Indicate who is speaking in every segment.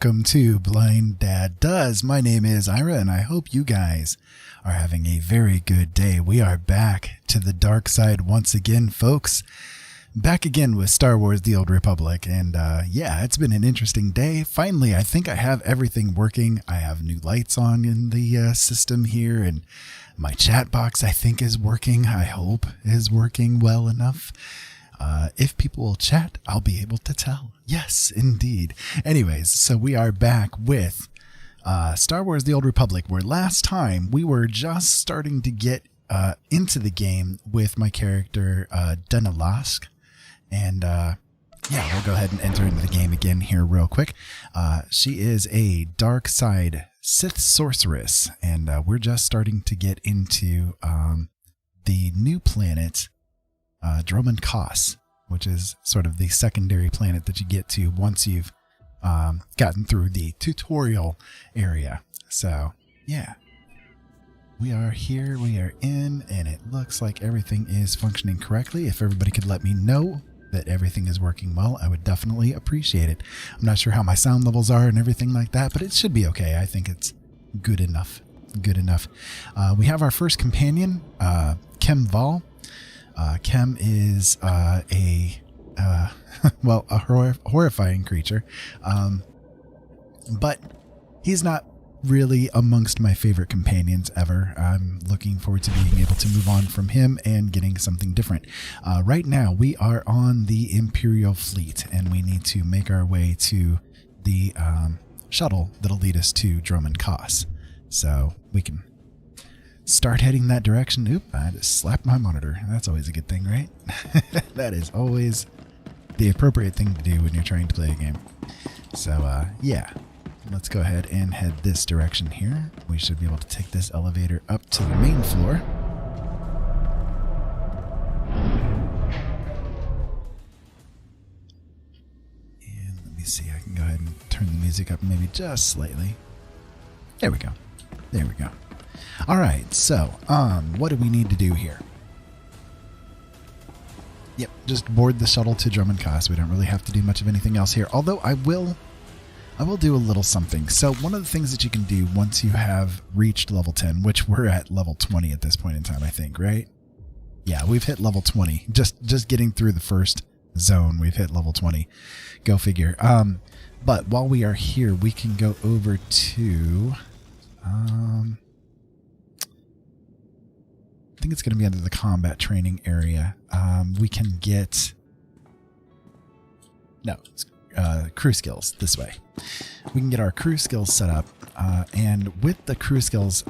Speaker 1: welcome to Blind Dad Does. My name is Ira, and I hope you guys are having a very good day. We are back to the dark side once again, folks. Back again with Star Wars The Old Republic, and yeah, it's been an interesting day. Finally, I think I have everything working. I have new lights on in the system here, and my chat box, I think, is working. I hope is working well enough. If people will chat, I'll be able to tell. Yes, indeed. Anyways, so we are back with Star Wars The Old Republic, where last time we were just starting to get into the game with my character, Dunalask. And yeah, we'll go ahead and enter into the game again here real quick. She is a dark side Sith sorceress, and we're just starting to get into the new planet, Dromund, which is sort of the secondary planet that you get to once you've gotten through the tutorial area. So, yeah. We are here, we are in, and it looks like everything is functioning correctly. If everybody could let me know that everything is working well, I would definitely appreciate it. I'm not sure how my sound levels are and everything like that, but it should be okay. I think it's good enough. Good enough. We have our first companion, Kem Val. Kem is well, a horrifying creature, but he's not really amongst my favorite companions ever. I'm looking forward to being able to move on from him and getting something different. Right now, we are on the Imperial fleet, and we need to make our way to the shuttle that'll lead us to Dromund. So we can start heading that direction. Oop, I just slapped my monitor. That's always a good thing, right? That is always the appropriate thing to do when you're trying to play a game. So, yeah. Let's go ahead and head this direction here. We should be able to take this elevator up to the main floor. And let me see, I can go ahead and turn the music up maybe just slightly. There we go. There we go. All right, so what do we need to do here? Yep, just board the shuttle to Dromund. We don't really have to do much of anything else here, although I will do a little something. So one of the things that you can do once you have reached level 10, which we're at level 20 at this point in time, I think, right? Yeah, we've hit level 20. Just getting through the first zone, we've hit level 20. Go figure. But while we are here, we can go over to... I think it's going to be under the combat training area. We can get... No, it's crew skills this way. We can get our crew skills set up, and with the crew skills,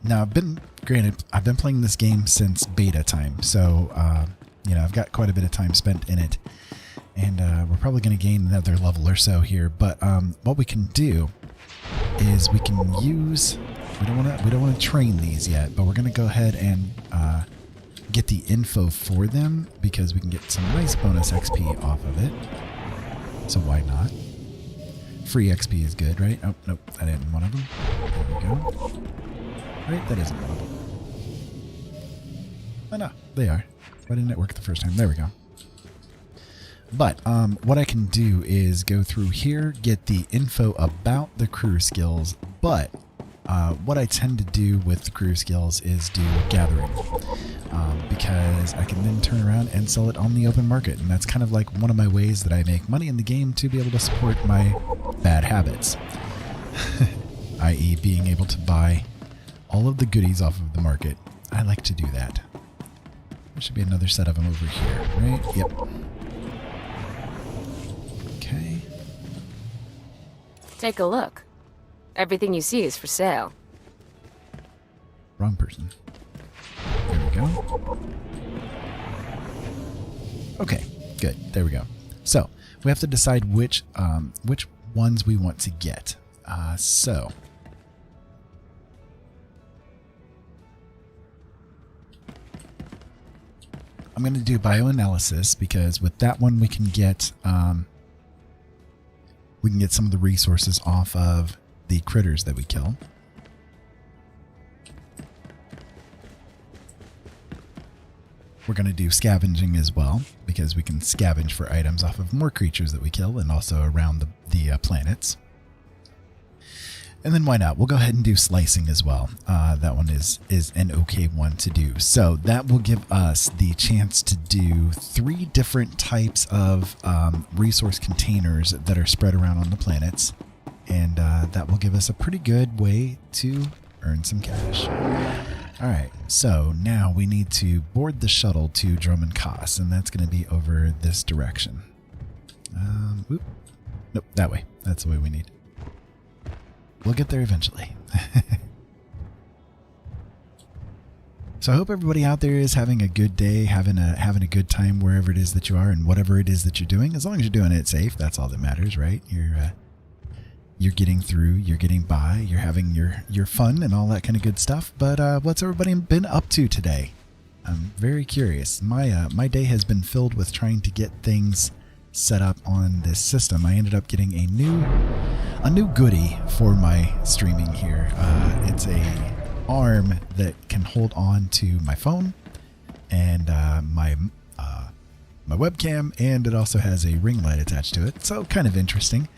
Speaker 1: now I've been playing this game since beta time, so you know, I've got quite a bit of time spent in it, and we're probably going to gain another level or so here. But what we can do is we can use, we don't want to train these yet, but we're going to go ahead and get the info for them, because we can get some nice bonus XP off of it. So why not? Free XP is good, right? Oh, nope, that isn't one of them. There we go. Right, that isn't one of them. Oh no, they are. Why didn't it work the first time? There we go. But what I can do is go through here, get the info about the crew skills, but what I tend to do with the crew skills is do gathering, because I can then turn around and sell it on the open market, and that's kind of like one of my ways that I make money in the game to be able to support my bad habits, i.e. being able to buy all of the goodies off of the market. I like to do that. There should be another set of them over here, right? Yep. Okay.
Speaker 2: Take a look. Everything you see is for sale.
Speaker 1: Wrong person. There we go. Okay, good. There we go. So we have to decide which ones we want to get. So I'm going to do bioanalysis, because with that one we can get some of the resources off of the critters that we kill. We're going to do scavenging as well, because we can scavenge for items off of more creatures that we kill and also around the planets. And then why not? We'll go ahead and do slicing as well. That one is an okay one to do. So that will give us the chance to do 3 different types of resource containers that are spread around on the planets. And that will give us a pretty good way to earn some cash. All right, so now we need to board the shuttle to Dromund-Kaas, and that's going to be over this direction. Nope, that way. That's the way we need. We'll get there eventually. So I hope everybody out there is having a good day, having a good time wherever it is that you are and whatever it is that you're doing. As long as you're doing it safe, that's all that matters, right? You're getting through, you're getting by, you're having your fun and all that kind of good stuff. But what's everybody been up to today? I'm very curious. My day has been filled with trying to get things set up on this system. I ended up getting a new goodie for my streaming here. It's a arm that can hold on to my phone and my webcam, and it also has a ring light attached to it. So kind of interesting.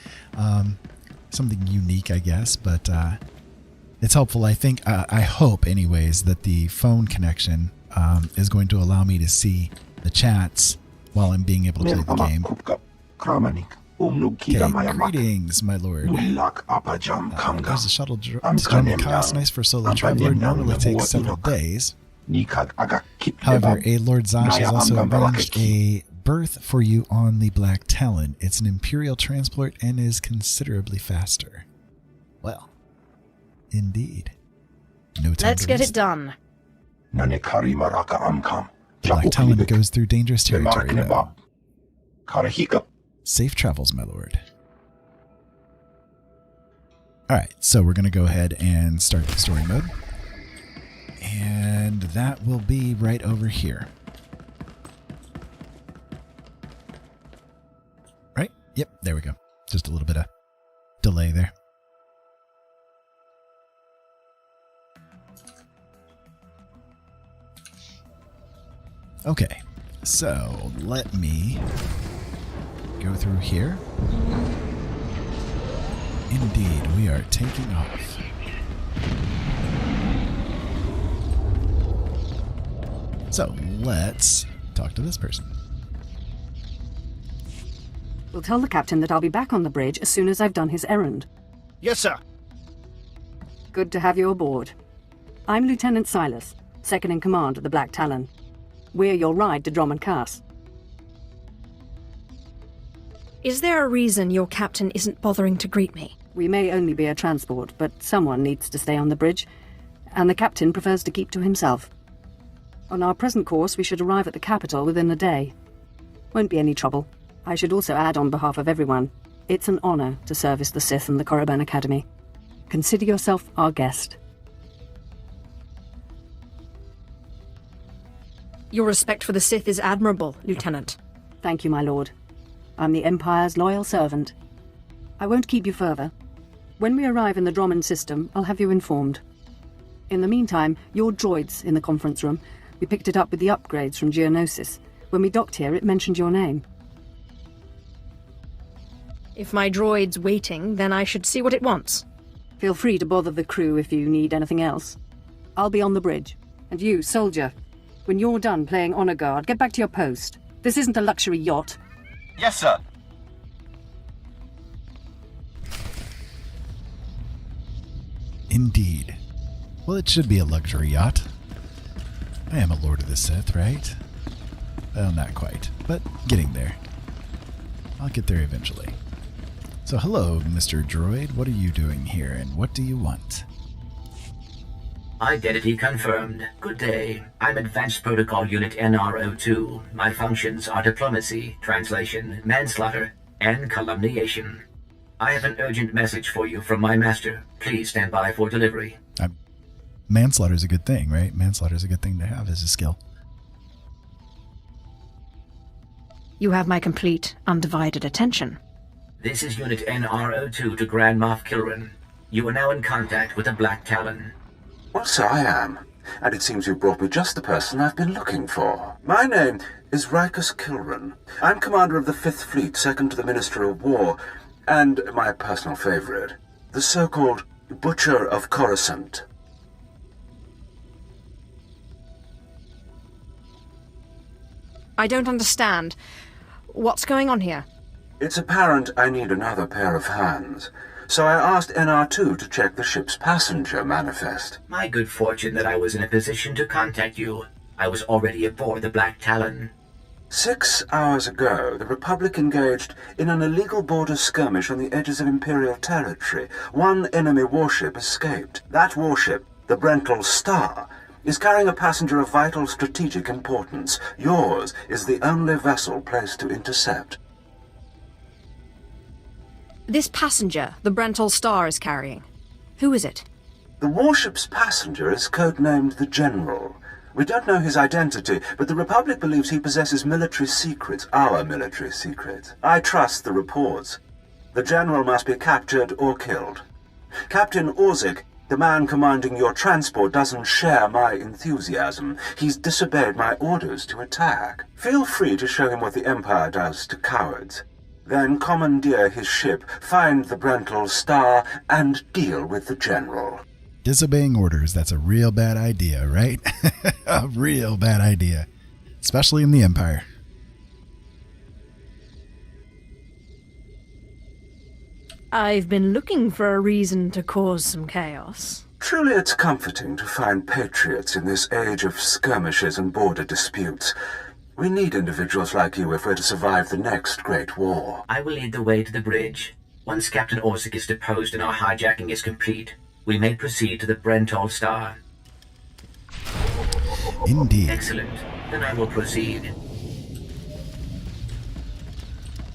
Speaker 1: Something unique, I guess, but it's helpful. I think, I hope anyways, that the phone connection is going to allow me to see the chats while I'm being able to play the game. Okay, greetings, my lord. There's a shuttle to Dromund-Kaas, nice for a solo traveler, normally takes several days. However, a Lord Zash has also arranged a berth for you on the Black Talon. It's an Imperial transport and is considerably faster. Well, indeed. No time
Speaker 3: Let's get it done.
Speaker 1: Black Talon goes through dangerous territory, though. Safe travels, my lord. Alright, so we're going to go ahead and start the story mode. And that will be right over here. Right? Yep, there we go. Just a little bit of delay there. Okay, so let me go through here. Indeed, we are taking off. So let's talk to this person.
Speaker 4: We'll tell the captain that I'll be back on the bridge as soon as I've done his errand.
Speaker 5: Yes, sir.
Speaker 4: Good to have you aboard. I'm Lieutenant Silas, second in command of the Black Talon. We're your ride to Dromund-Kaas.
Speaker 3: Is there a reason your captain isn't bothering to greet me?
Speaker 4: We may only be a transport, but someone needs to stay on the bridge, and the captain prefers to keep to himself. On our present course, we should arrive at the capital within a day. Won't be any trouble. I should also add on behalf of everyone, it's an honor to service the Sith and the Korriban Academy. Consider yourself our guest.
Speaker 3: Your respect for the Sith is admirable, Lieutenant.
Speaker 4: Thank you, my lord. I'm the Empire's loyal servant. I won't keep you further. When we arrive in the Dromund system, I'll have you informed. In the meantime, your droid's in the conference room. We picked it up with the upgrades from Geonosis. When we docked here, it mentioned your name.
Speaker 3: If my droid's waiting, then I should see what it wants.
Speaker 4: Feel free to bother the crew if you need anything else. I'll be on the bridge. And you, soldier, when you're done playing honor guard, get back to your post. This isn't a luxury yacht.
Speaker 5: Yes, sir.
Speaker 1: Indeed. Well, it should be a luxury yacht. I am a Lord of the Sith, right? Well, not quite, but getting there. I'll get there eventually. So hello, Mr. Droid. What are you doing here, and what do you want?
Speaker 6: Identity confirmed. Good day. I'm Advanced Protocol Unit NR02. My functions are diplomacy, translation, manslaughter, and calumniation. I have an urgent message for you from my master. Please stand by for delivery.
Speaker 1: Manslaughter is a good thing, right? Manslaughter is a good thing to have as a skill.
Speaker 3: You have my complete, undivided attention.
Speaker 6: This is Unit NR02 to Grand Moff Kilran. You are now in contact with the Black Talon.
Speaker 7: Well, so I am. And it seems you brought me just the person I've been looking for. My name is Rikus Kilran. I'm commander of the 5th Fleet, second to the Minister of War, and my personal favorite, the so-called Butcher of Coruscant.
Speaker 3: I don't understand. What's going on here?
Speaker 7: It's apparent I need another pair of hands, so I asked NR2 to check the ship's passenger manifest.
Speaker 6: My good fortune that I was in a position to contact you. I was already aboard the Black Talon.
Speaker 7: 6 hours ago, the Republic engaged in an illegal border skirmish on the edges of Imperial territory. One enemy warship escaped. That warship, the Brental Star, is carrying a passenger of vital strategic importance. Yours is the only vessel placed to intercept.
Speaker 3: This passenger, the Brental Star is carrying. Who is it?
Speaker 7: The warship's passenger is codenamed the General. We don't know his identity, but the Republic believes he possesses military secrets, our military secrets. I trust the reports. The General must be captured or killed. Captain Orzik, the man commanding your transport, doesn't share my enthusiasm. He's disobeyed my orders to attack. Feel free to show him what the Empire does to cowards. Then commandeer his ship, find the Brental Star, and deal with the General.
Speaker 1: Disobeying orders, that's a real bad idea, right? A real bad idea. Especially in the Empire.
Speaker 3: I've been looking for a reason to cause some chaos.
Speaker 7: Truly it's comforting to find patriots in this age of skirmishes and border disputes. We need individuals like you if we're to survive the next great war.
Speaker 6: I will lead the way to the bridge. Once Captain Orzik is deposed and our hijacking is complete, we may proceed to the Brental Star.
Speaker 1: Indeed.
Speaker 6: Excellent. Then I will proceed.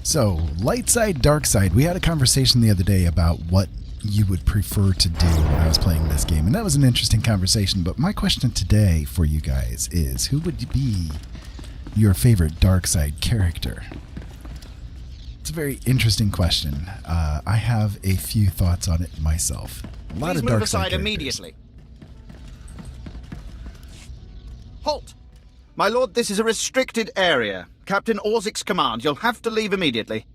Speaker 1: So, light side, dark side. We had a conversation the other day about what you would prefer to do when I was playing this game, and that was an interesting conversation. But my question today for you guys is, who would be your favorite dark side character? It's a very interesting question. I have a few thoughts on it myself. A lot
Speaker 5: Please
Speaker 1: of
Speaker 5: move
Speaker 1: dark
Speaker 5: aside
Speaker 1: side characters.
Speaker 5: immediately. Halt! My lord, this is a restricted area. Captain Orzik's command. You'll have to leave immediately.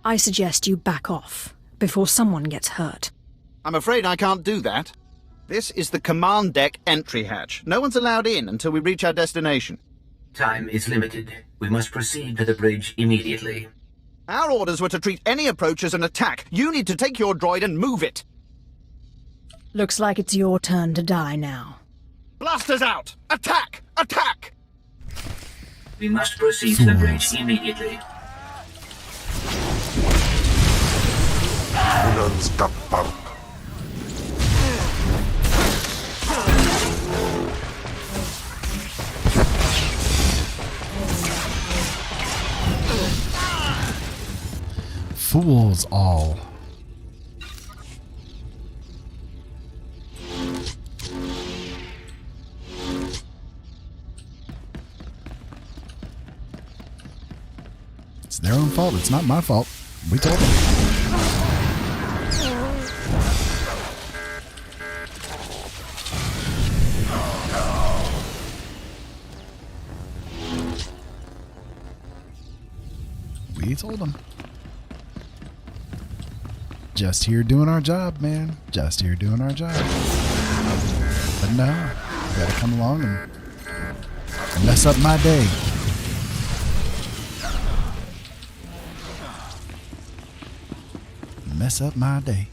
Speaker 3: I suggest you back off before someone gets hurt.
Speaker 5: I'm afraid I can't do that. This is the command deck entry hatch. No one's allowed in until we reach our destination.
Speaker 6: Time is limited. We must proceed to the bridge immediately.
Speaker 5: Our orders were to treat any approach as an attack. You need to take your droid and move it.
Speaker 3: Looks like it's your turn to die now.
Speaker 5: Blasters out! Attack! Attack!
Speaker 6: We must proceed to the bridge immediately.
Speaker 1: Fools all. It's their own fault. It's not my fault. We told them. We told them. Just here doing our job, man. Just here doing our job. But no, you gotta come along and mess up my day. Mess up my day.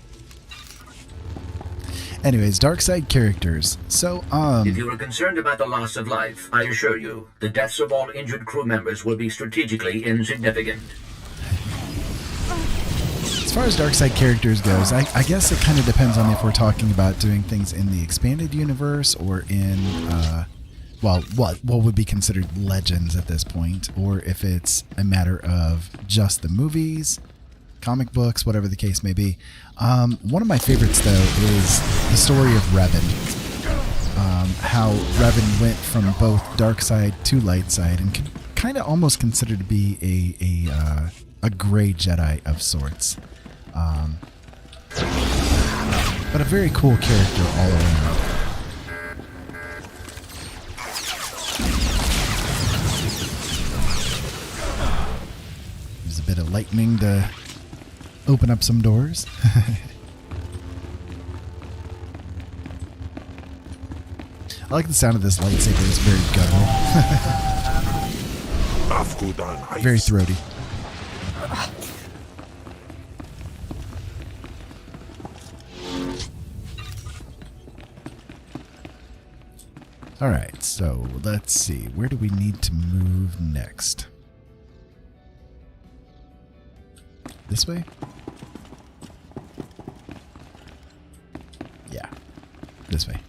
Speaker 1: Anyways, dark side characters. So,
Speaker 6: If you are concerned about the loss of life, I assure you, the deaths of all injured crew members will be strategically insignificant.
Speaker 1: As far as dark side characters goes, I guess it kind of depends on if we're talking about doing things in the expanded universe or in, what would be considered legends at this point, or if it's a matter of just the movies, comic books, whatever the case may be. One of my favorites, though, is the story of Revan. How Revan went from both dark side to light side and could kind of almost considered to be a gray Jedi of sorts. But a very cool character all around. There's a bit of lightning to open up some doors. I like the sound of this lightsaber. It's very guttural. Very throaty. Alright, so let's see. Where do we need to move next? This way? Yeah, this way.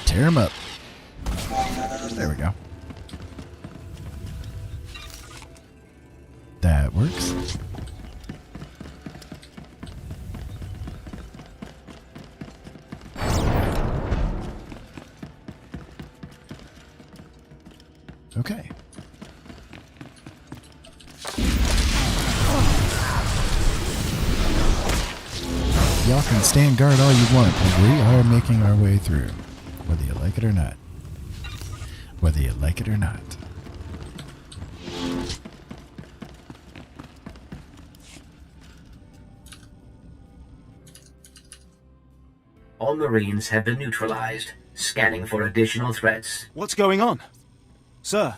Speaker 1: Tear him up. There we go. That works. Okay. Y'all can stand guard all you want, but we are making our way through. Whether you like it or not. Whether you like it or not.
Speaker 6: All Marines have been neutralized. Scanning for additional threats.
Speaker 8: What's going on? Sir?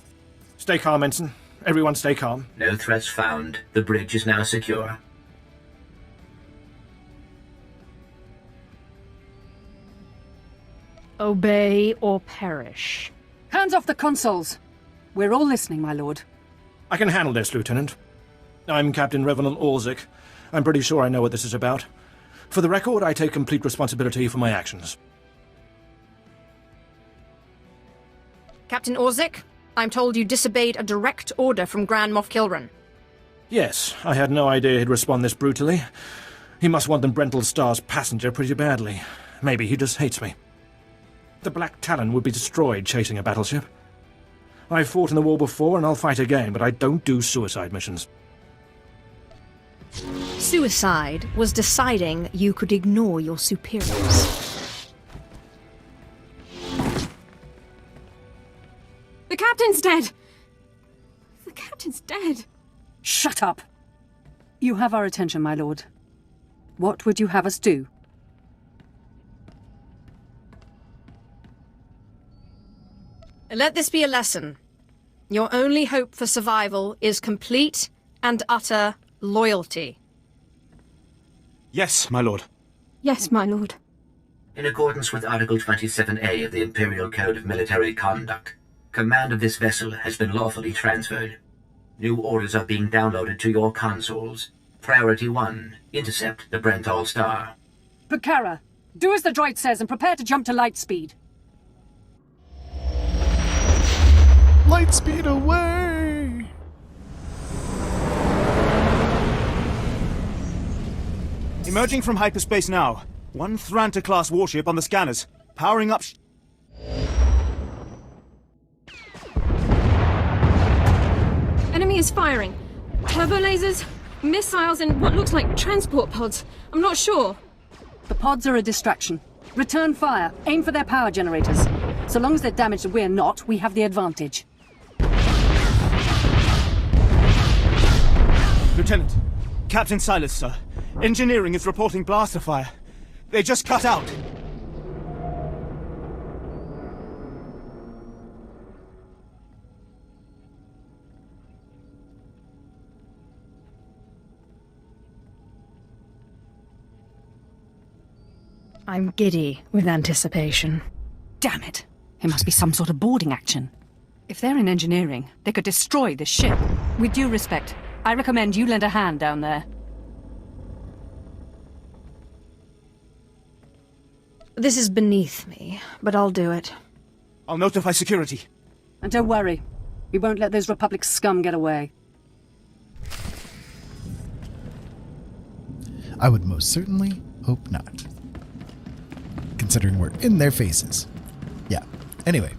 Speaker 9: Stay calm, Ensign. Everyone stay calm.
Speaker 6: No threats found. The bridge is now secure.
Speaker 3: Obey or perish.
Speaker 4: Hands off the consoles. We're all listening, my lord.
Speaker 9: I can handle this, Lieutenant. I'm Captain Revenant Orzik. I'm pretty sure I know what this is about. For the record, I take complete responsibility for my actions.
Speaker 3: Captain Orzik, I'm told you disobeyed a direct order from Grand Moff Kilran.
Speaker 9: Yes, I had no idea he'd respond this brutally. He must want the Brental Star's passenger pretty badly. Maybe he just hates me. The Black Talon would be destroyed chasing a battleship. I've fought in the war before and I'll fight again, but I don't do suicide missions.
Speaker 3: Suicide was deciding you could ignore your superiors.
Speaker 10: The captain's dead! The captain's dead.
Speaker 4: Shut up! You have our attention, my lord. What would you have us do?
Speaker 3: Let this be a lesson. Your only hope for survival is complete and utter loyalty.
Speaker 8: Yes, my lord.
Speaker 10: Yes, my lord.
Speaker 6: In accordance with Article 27A of the Imperial Code of Military Conduct, command of this vessel has been lawfully transferred. New orders are being downloaded to your consoles. Priority 1, intercept the Brental Star.
Speaker 4: Pucara, do as the droid says and prepare to jump to light speed.
Speaker 1: Lightspeed away!
Speaker 8: Emerging from hyperspace now. One Thranta-class warship on the scanners. Powering up...
Speaker 10: Enemy is firing. Turbo lasers, missiles, and what looks like transport pods. I'm not sure.
Speaker 4: The pods are a distraction. Return fire. Aim for their power generators. So long as they're damaged and we're not, we have the advantage.
Speaker 8: Lieutenant. Captain Silas, sir. Engineering is reporting blaster fire. They just cut out.
Speaker 3: I'm giddy with anticipation.
Speaker 4: Damn it. It must be some sort of boarding action. If they're in engineering, they could destroy this ship. With due respect, I recommend you lend a hand down there.
Speaker 3: This is beneath me, but I'll do it.
Speaker 8: I'll notify security.
Speaker 4: And don't worry. We won't let those Republic scum get away.
Speaker 1: I would most certainly hope not. Considering we're in their faces. Yeah. Anyway.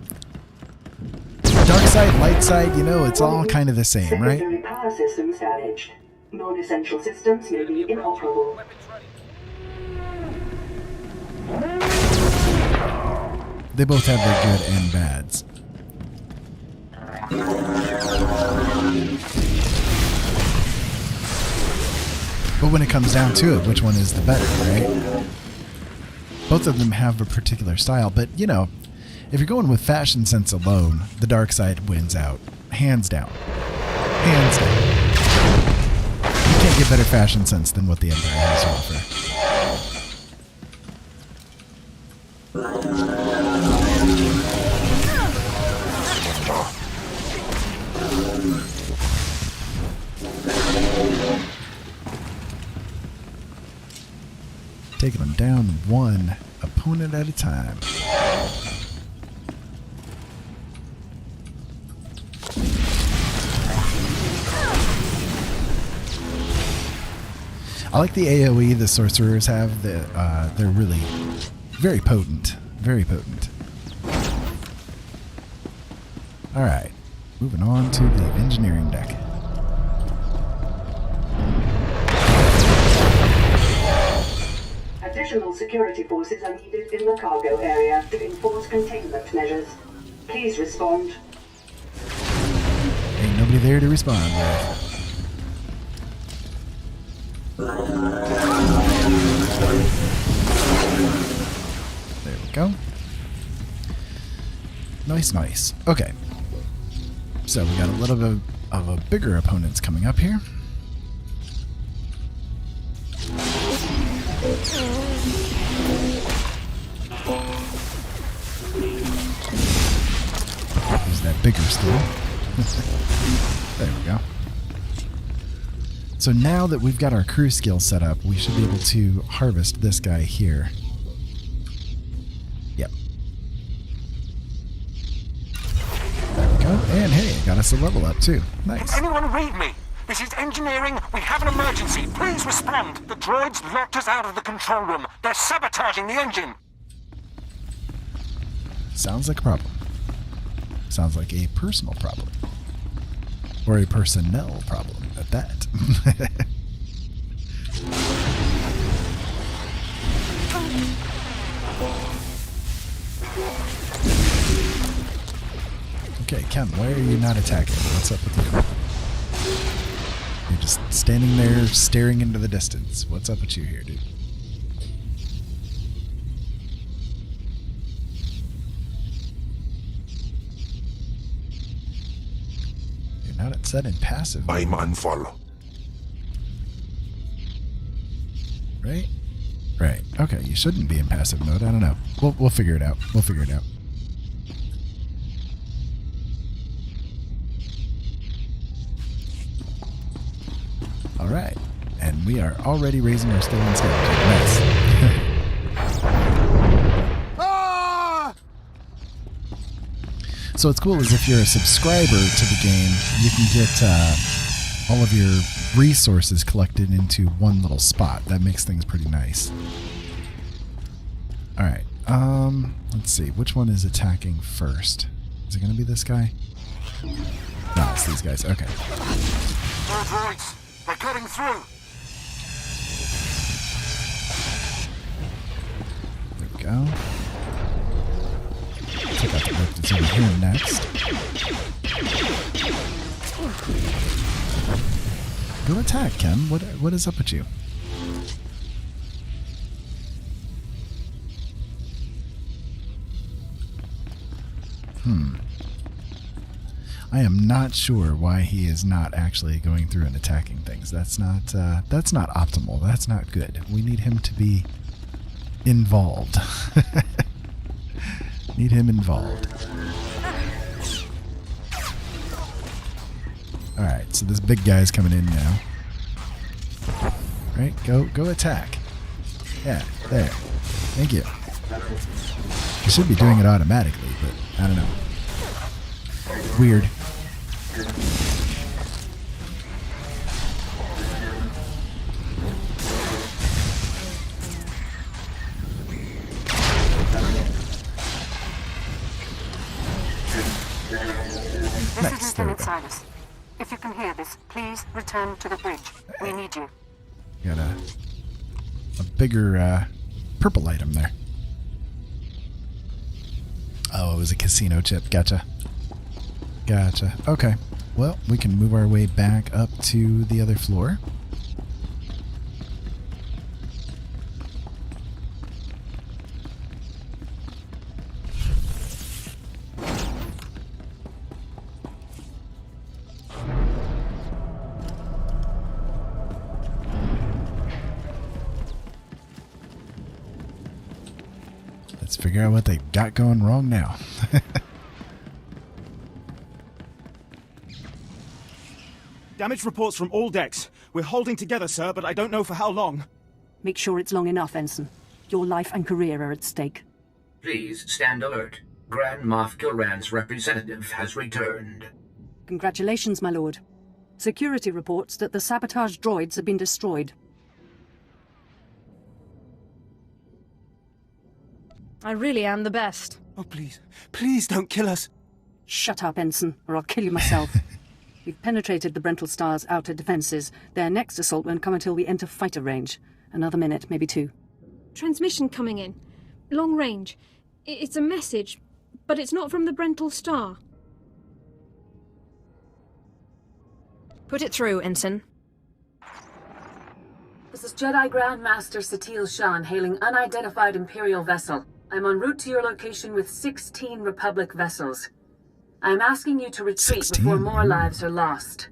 Speaker 1: Dark side, light side, you know, it's all kind of the same, right?
Speaker 4: Secondary power systems damaged. Non-essential systems may be inoperable.
Speaker 1: They both have their good and bads. But when it comes down to it, which one is the better, right? Both of them have a particular style, but, you know, if you're going with fashion sense alone, the dark side wins out. Hands down. Hands down. You can't get better fashion sense than what the Empire has to offer. Taking them down one opponent at a time. I like the AoE the sorcerers have. They're really very potent. Very potent. Alright. Moving on to the engineering deck.
Speaker 4: Additional security forces are needed in the cargo area to enforce containment measures. Please respond.
Speaker 1: Ain't nobody there to respond with. There we go. Nice, nice. Okay. So we got a little bit of a bigger opponents coming up here. Is that bigger still? There we go. So now that we've got our crew skill set up, we should be able to harvest this guy here. Yep. There we go. And hey, it got us a level up too. Nice.
Speaker 11: Can anyone read me? This is engineering. We have an emergency. Please respond. The droids locked us out of the control room. They're sabotaging the engine.
Speaker 1: Sounds like a problem. Sounds like a personal problem. Or a personnel problem at that. Okay, Ken, why are you not attacking? What's up with you? You're just standing there staring into the distance. What's up with you here, dude? You're not set in passive.
Speaker 12: I'm unfollow.
Speaker 1: Right? Right. Okay, you shouldn't be in passive mode. I don't know. We'll figure it out. We'll figure it out. Alright. And we are already raising our skill and skill. Nice. So what's cool is if you're a subscriber to the game, you can get all of your resources collected into one little spot. That makes things pretty nice. Alright. Let's see. Which one is attacking first? Is it going to be this guy? No, it's these guys. Okay.
Speaker 11: Droids. They're cutting through.
Speaker 1: There we go. Check out the work that's over here next. Go attack, Ken. What is up with you? I am not sure why he is not actually going through and attacking things. That's not optimal. That's not good. We need him to be involved. Need him involved. Alright, so this big guy's coming in now. Right, go attack. Yeah, there. Thank you. You should be doing it automatically, but I don't know. Weird.
Speaker 11: Please return to the bridge. We need you.
Speaker 1: Got a bigger purple item there. Oh, it was a casino chip. Gotcha. Gotcha. Okay. Well, we can move our way back up to the other floor. Let's figure out what they got going wrong now.
Speaker 8: Damage reports from all decks. We're holding together, sir, but I don't know for how long.
Speaker 4: Make sure it's long enough, Ensign. Your life and career are at stake.
Speaker 6: Please stand alert. Grand Moff Kilran's representative has returned.
Speaker 4: Congratulations, my lord. Security reports that the sabotage droids have been destroyed.
Speaker 3: I really am the best.
Speaker 8: Oh, please. Please don't kill us.
Speaker 4: Shut up, Ensign, or I'll kill you myself. We've penetrated the Brental Star's outer defenses. Their next assault won't come until we enter fighter range. Another minute, maybe 2.
Speaker 10: Transmission coming in. Long range. It's a message, but it's not from the Brental Star.
Speaker 3: Put it through, Ensign.
Speaker 12: This is Jedi Grand Master Satil Shan hailing unidentified Imperial vessel. I'm en route to your location with 16 Republic vessels. I'm asking you to retreat
Speaker 1: 16?
Speaker 12: before more lives are lost.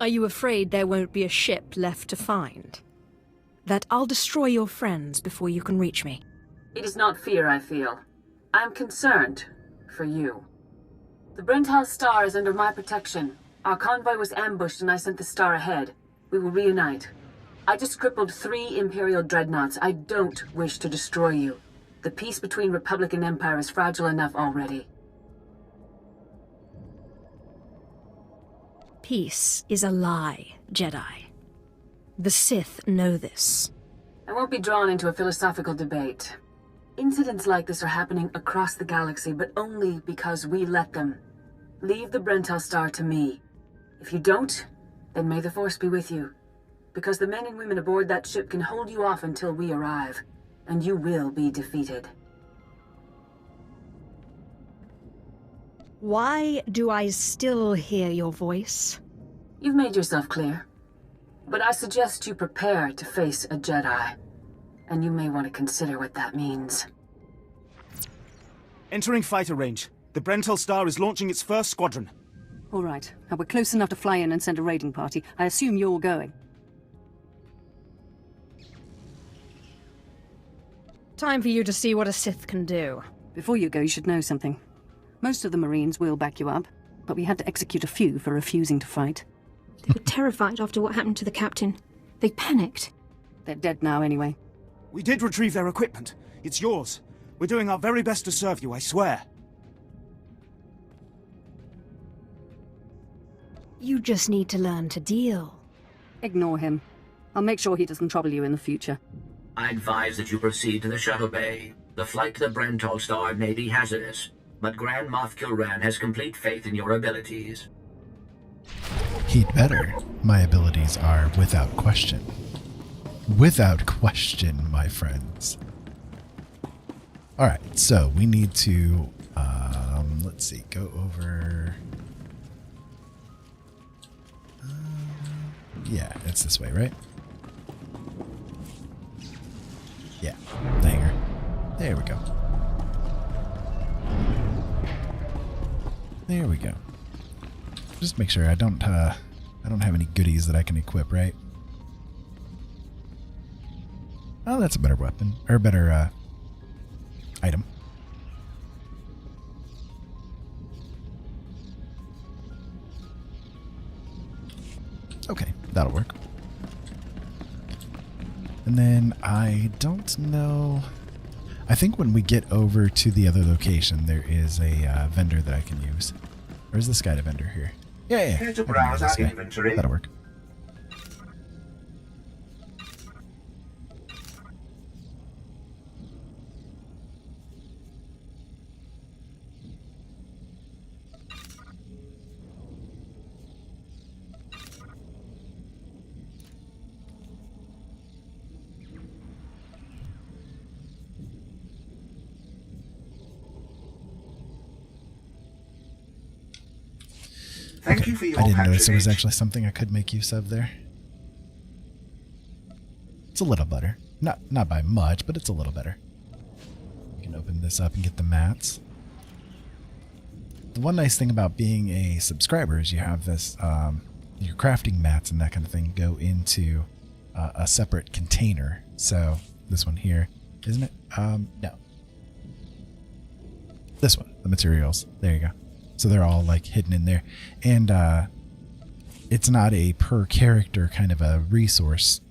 Speaker 3: Are you afraid there won't be a ship left to find? That I'll destroy your friends before you can reach me?
Speaker 12: It is not fear I feel. I'm concerned for you. The Brental Star is under my protection. Our convoy was ambushed and I sent the star ahead. We will reunite. I just crippled 3 Imperial dreadnoughts. I don't wish to destroy you. The peace between Republic and Empire is fragile enough already.
Speaker 3: Peace is a lie, Jedi. The Sith know this.
Speaker 12: I won't be drawn into a philosophical debate. Incidents like this are happening across the galaxy, but only because we let them. Leave the Brental Star to me. If you don't, then may the Force be with you. Because the men and women aboard that ship can hold you off until we arrive, and you will be defeated.
Speaker 3: Why do I still hear your voice?
Speaker 12: You've made yourself clear. But I suggest you prepare to face a Jedi. And you may want to consider what that means.
Speaker 8: Entering fighter range. The Brental Star is launching its first squadron.
Speaker 4: All right. Now we're close enough to fly in and send a raiding party. I assume you're going.
Speaker 3: Time for you to see what a Sith can do.
Speaker 4: Before you go, you should know something. Most of the Marines will back you up, but we had to execute a few for refusing to fight.
Speaker 10: They were terrified after what happened to the captain. They panicked.
Speaker 4: They're dead now anyway.
Speaker 8: We did retrieve their equipment. It's yours. We're doing our very best to serve you, I swear.
Speaker 3: You just need to learn to deal.
Speaker 4: Ignore him. I'll make sure he doesn't trouble you in the future.
Speaker 6: I advise that you proceed to the shuttle bay. The flight to the Brental Star may be hazardous, but Grand Moff Kilran has complete faith in your abilities.
Speaker 1: He'd better. My abilities are without question. Without question, my friends. Alright, so we need to, let's see, go over... yeah, it's this way, right? Yeah, there. There we go. There we go. Just make sure I don't have any goodies that I can equip, right? Oh, that's a better weapon, or a better item. Okay, that'll work. And then I don't know. I think when we get over to the other location, there is a vendor that I can use. Where's this guy, the vendor here? Yeah.
Speaker 6: Here to browse our inventory.
Speaker 1: That'll work.
Speaker 7: Thank you for your
Speaker 1: I didn't notice there was
Speaker 7: patronage.
Speaker 1: actually something I could make use of there. It's a little better. Not by much, but it's a little better. We can open this up and get the mats. The one nice thing about being a subscriber is you have this, your crafting mats and that kind of thing go into a separate container. So this one here, isn't it? No. This one, the materials. There you go. So they're all like hidden in there. And it's not a per character kind of a resource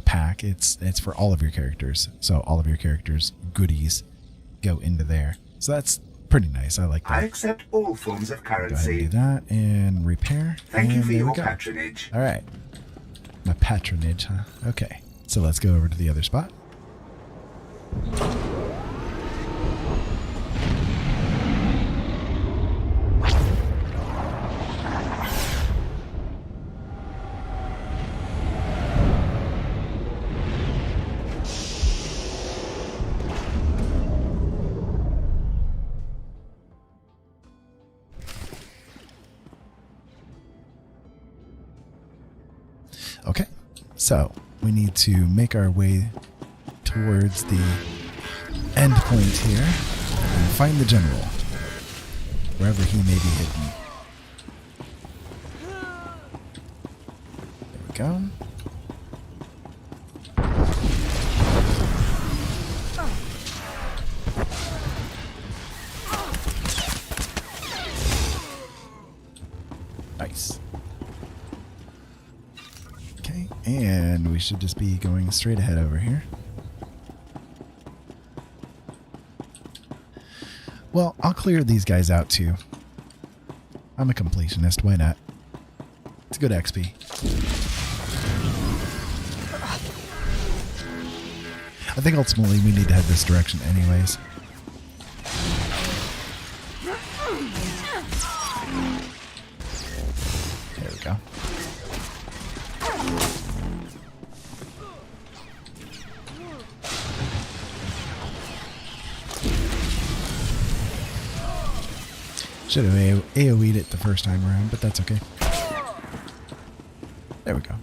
Speaker 1: pack. It's for all of your characters. So all of your characters' goodies go into there. So that's pretty nice. I like that.
Speaker 7: I accept all forms of
Speaker 1: Go ahead and
Speaker 7: currency.
Speaker 1: do that and repair.
Speaker 7: Thank you
Speaker 1: and
Speaker 7: for
Speaker 1: there we
Speaker 7: your
Speaker 1: go.
Speaker 7: patronage.
Speaker 1: All right. My patronage, huh? Okay. So let's go over to the other spot. Okay, so we need to make our way towards the end point here and find the general, wherever he may be hidden. There we go. Nice. Okay, and we should just be going straight ahead over here. Well, I'll clear these guys out too. I'm a completionist, why not? It's good XP. I think ultimately we need to head this direction anyways. There we go. Should have AoE'd it the first time around, but that's okay. There we go.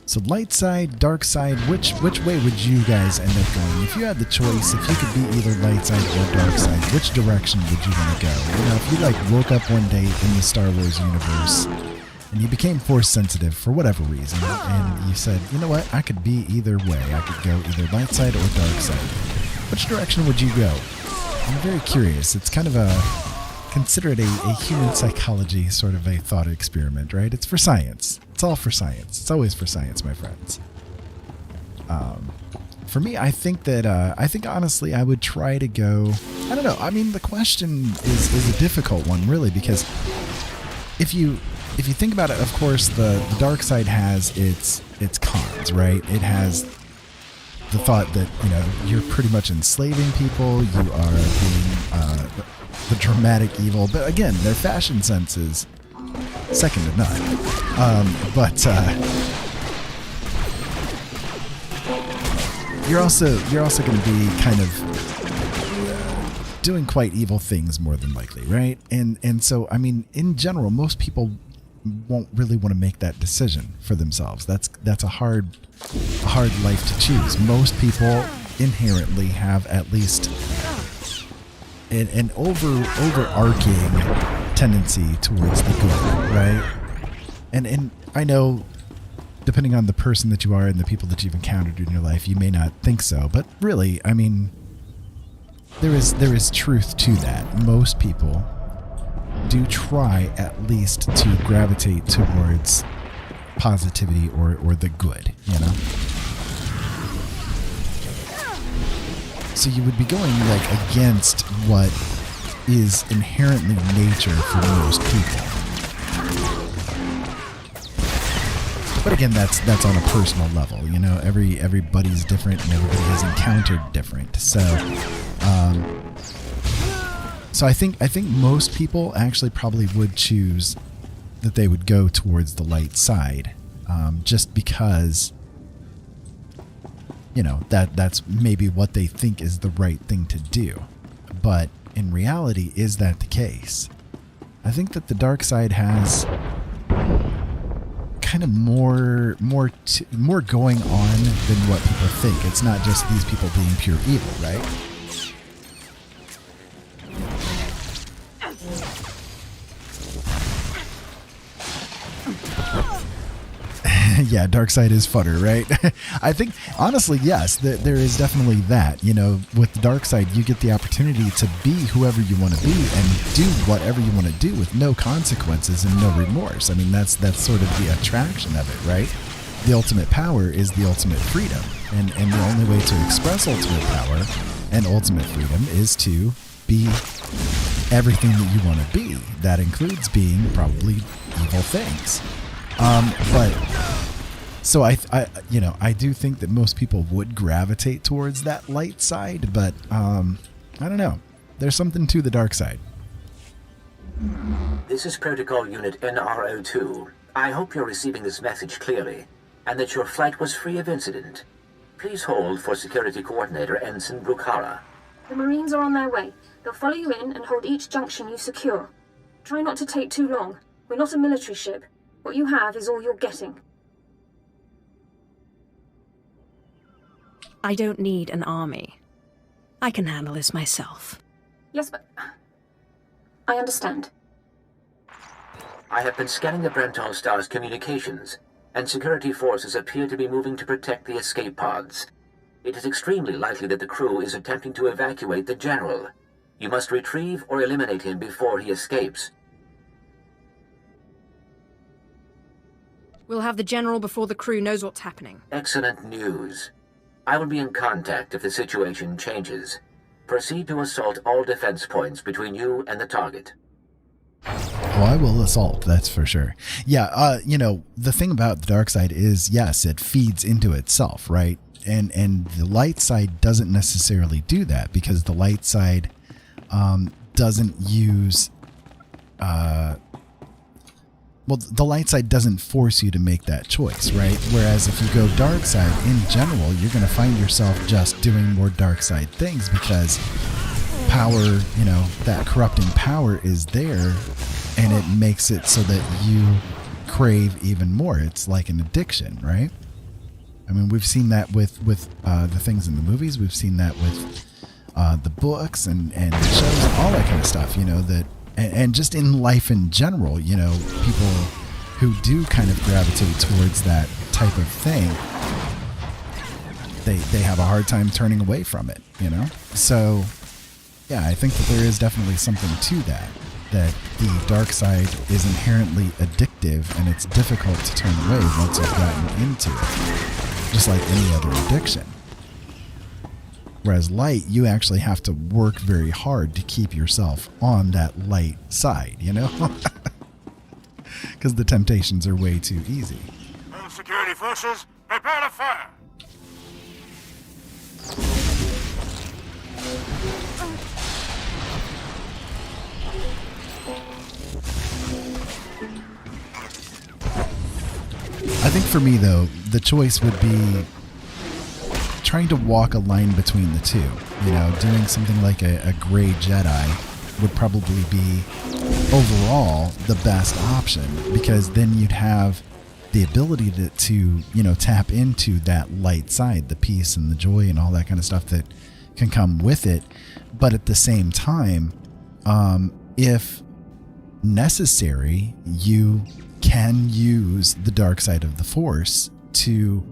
Speaker 1: So light side, dark side, which way would you guys end up going? If you had the choice, if you could be either light side or dark side, which direction would you want to go? You know, if you like woke up one day in the Star Wars universe and you became force sensitive for whatever reason, and you said, you know what, I could be either way. I could go either light side or dark side. Which direction would you go? I'm very curious. It's kind of consider it a human psychology sort of a thought experiment, right? It's for science. It's all for science. It's always for science, my friends. For me, I think honestly I would try to go, I don't know. I mean, the question is a difficult one, really, because if you think about it, of course, the dark side has its cons, right? It has the thought that, you know, you're pretty much enslaving people, you are being the dramatic evil, but again, their fashion sense is second to none. But you're also going to be kind of doing quite evil things more than likely, right? And so, I mean, in general, most people won't really want to make that decision for themselves. That's a hard life to choose. Most people inherently have at least an overarching tendency towards the good, right? And I know, depending on the person that you are and the people that you've encountered in your life, you may not think so, but really, I mean, there is truth to that. Most people do try at least to gravitate towards positivity or the good, you know? So you would be going like against what is inherently nature for most people. But again, that's on a personal level, you know. Everybody's different and everybody has encountered different. So I think most people actually probably would choose that they would go towards the light side, just because that's maybe what they think is the right thing to do. But in reality, is that the case? I think that the dark side has kind of more going on than what people think. It's not just these people being pure evil, right? Yeah, dark side is funner, right? I think, honestly, yes, there is definitely that. With the dark side, you get the opportunity to be whoever you want to be and do whatever you want to do with no consequences and no remorse. I mean, that's sort of the attraction of it, right? The ultimate power is the ultimate freedom. And the only way to express ultimate power and ultimate freedom is to be everything that you want to be. That includes being probably evil things. So I do think that most people would gravitate towards that light side, but I don't know. There's something to the dark side.
Speaker 6: This is Protocol Unit NRO2. I hope you're receiving this message clearly, and that your flight was free of incident. Please hold for Security Coordinator Ensign Brukhara.
Speaker 10: The Marines are on their way. They'll follow you in and hold each junction you secure. Try not to take too long. We're not a military ship. What you have is all you're getting.
Speaker 3: I don't need an army. I can handle this myself.
Speaker 10: Yes, but... I understand.
Speaker 6: I have been scanning the Brental Star's communications, and security forces appear to be moving to protect the escape pods. It is extremely likely that the crew is attempting to evacuate the General. You must retrieve or eliminate him before he escapes.
Speaker 3: We'll have the General before the crew knows what's happening.
Speaker 6: Excellent news. I will be in contact if the situation changes. Proceed to assault all defense points between you and the target.
Speaker 1: Oh, I will assault, that's for sure. Yeah, the thing about the dark side is, yes, it feeds into itself, right? And the light side doesn't necessarily do that, because the light side doesn't use... the light side doesn't force you to make that choice, right? Whereas if you go dark side, in general, you're going to find yourself just doing more dark side things because power, that corrupting power is there, and it makes it so that you crave even more. It's like an addiction, right? I mean, we've seen that with the things in the movies. We've seen that with the books and shows and all that kind of stuff, that... And just in life in general, people who do kind of gravitate towards that type of thing, they have a hard time turning away from it, So, yeah, I think that there is definitely something to that the dark side is inherently addictive, and it's difficult to turn away once you've gotten into it, just like any other addiction. Whereas light, you actually have to work very hard to keep yourself on that light side, Because the temptations are way too easy.
Speaker 11: All security forces, prepare to fire!
Speaker 1: I think for me, though, the choice would be trying to walk a line between the two. Doing something like a gray Jedi would probably be overall the best option, because then you'd have the ability to tap into that light side, the peace and the joy and all that kind of stuff that can come with it. But at the same time, if necessary, you can use the dark side of the Force to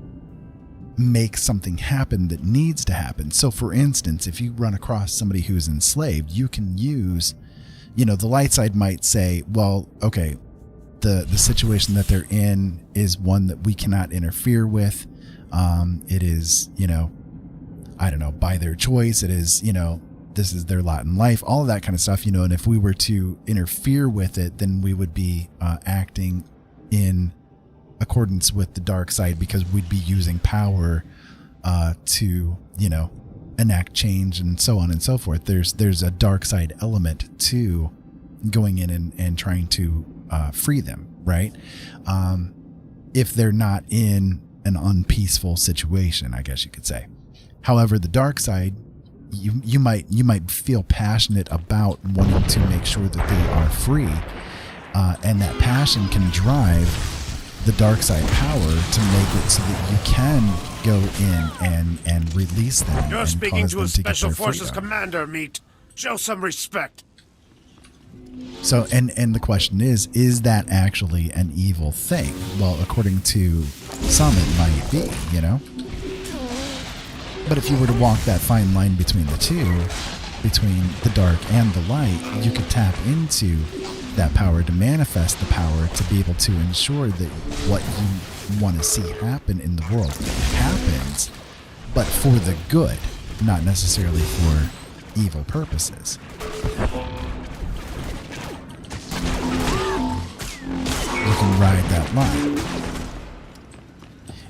Speaker 1: make something happen that needs to happen. So for instance, if you run across somebody who's enslaved, you can use, the light side might say, well, okay, the situation that they're in is one that we cannot interfere with. It is, I don't know, by their choice. It is, this is their lot in life, all of that kind of stuff, and if we were to interfere with it, then we would be acting in accordance with the dark side, because we'd be using power to enact change and so on and so forth. There's a dark side element to going in and trying to free them, right? If they're not in an unpeaceful situation, I guess you could say. However, the dark side, you might feel passionate about wanting to make sure that they are free, and that passion can drive the dark side power to make it so that you can go in and release them.
Speaker 11: You're
Speaker 1: and
Speaker 11: speaking
Speaker 1: cause
Speaker 11: to
Speaker 1: them
Speaker 11: a
Speaker 1: to get
Speaker 11: Special
Speaker 1: their
Speaker 11: Forces
Speaker 1: freedom.
Speaker 11: commander, Meat. Show some respect.
Speaker 1: So, and the question is that actually an evil thing? Well, according to some, it might be, you know? But if you were to walk that fine line between the two, between the dark and the light, you could tap into that power to manifest the power to be able to ensure that what you want to see happen in the world happens, but for the good, not necessarily for evil purposes. You can ride that line.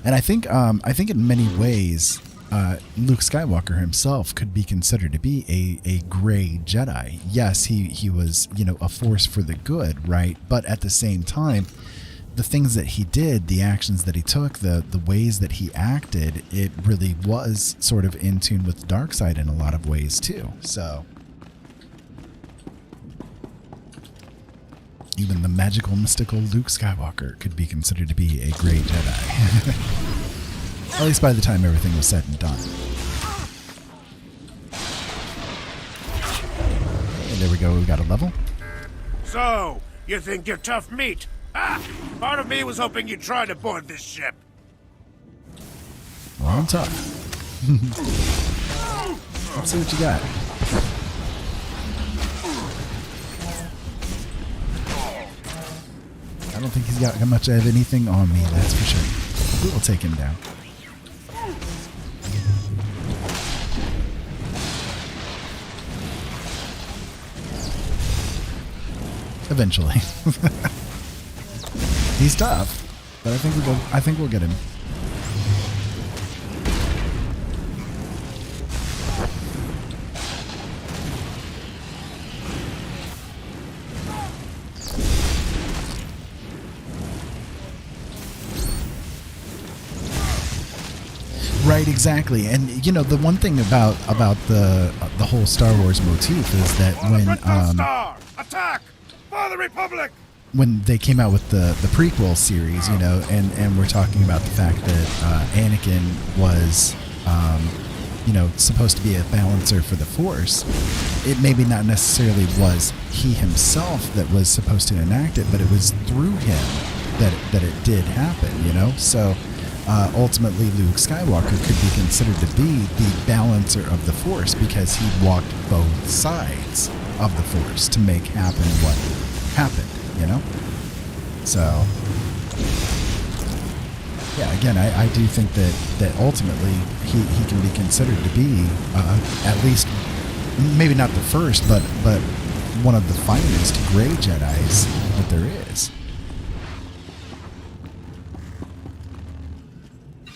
Speaker 1: And I think in many ways, Luke Skywalker himself could be considered to be a gray Jedi. Yes, he was, a force for the good, right? But at the same time, the things that he did, the actions that he took, the ways that he acted, it really was sort of in tune with the dark side in a lot of ways too. So even the magical, mystical Luke Skywalker could be considered to be a gray Jedi. At least by the time everything was said and done. And there we go, we got a level.
Speaker 11: So, you think you're tough meat? Ah! Part of me was hoping you'd try to board this ship.
Speaker 1: Well, I'm tough. Let's see what you got. I don't think he's got much of anything on me, that's for sure. We'll take him down. Eventually. He's tough, but I think we'll get him. Right, exactly. And the one thing about the whole Star Wars motif is that when
Speaker 11: Attack for the Republic.
Speaker 1: When they came out with the prequel series, and we're talking about the fact that Anakin was supposed to be a balancer for the Force, it maybe not necessarily was he himself that was supposed to enact it, but it was through him that it did happen, so ultimately Luke Skywalker could be considered to be the balancer of the Force because he walked both sides of the Force to make happen what happened, So, yeah, again, I do think that ultimately he can be considered to be at least, maybe not the first, but one of the finest gray Jedis that there is.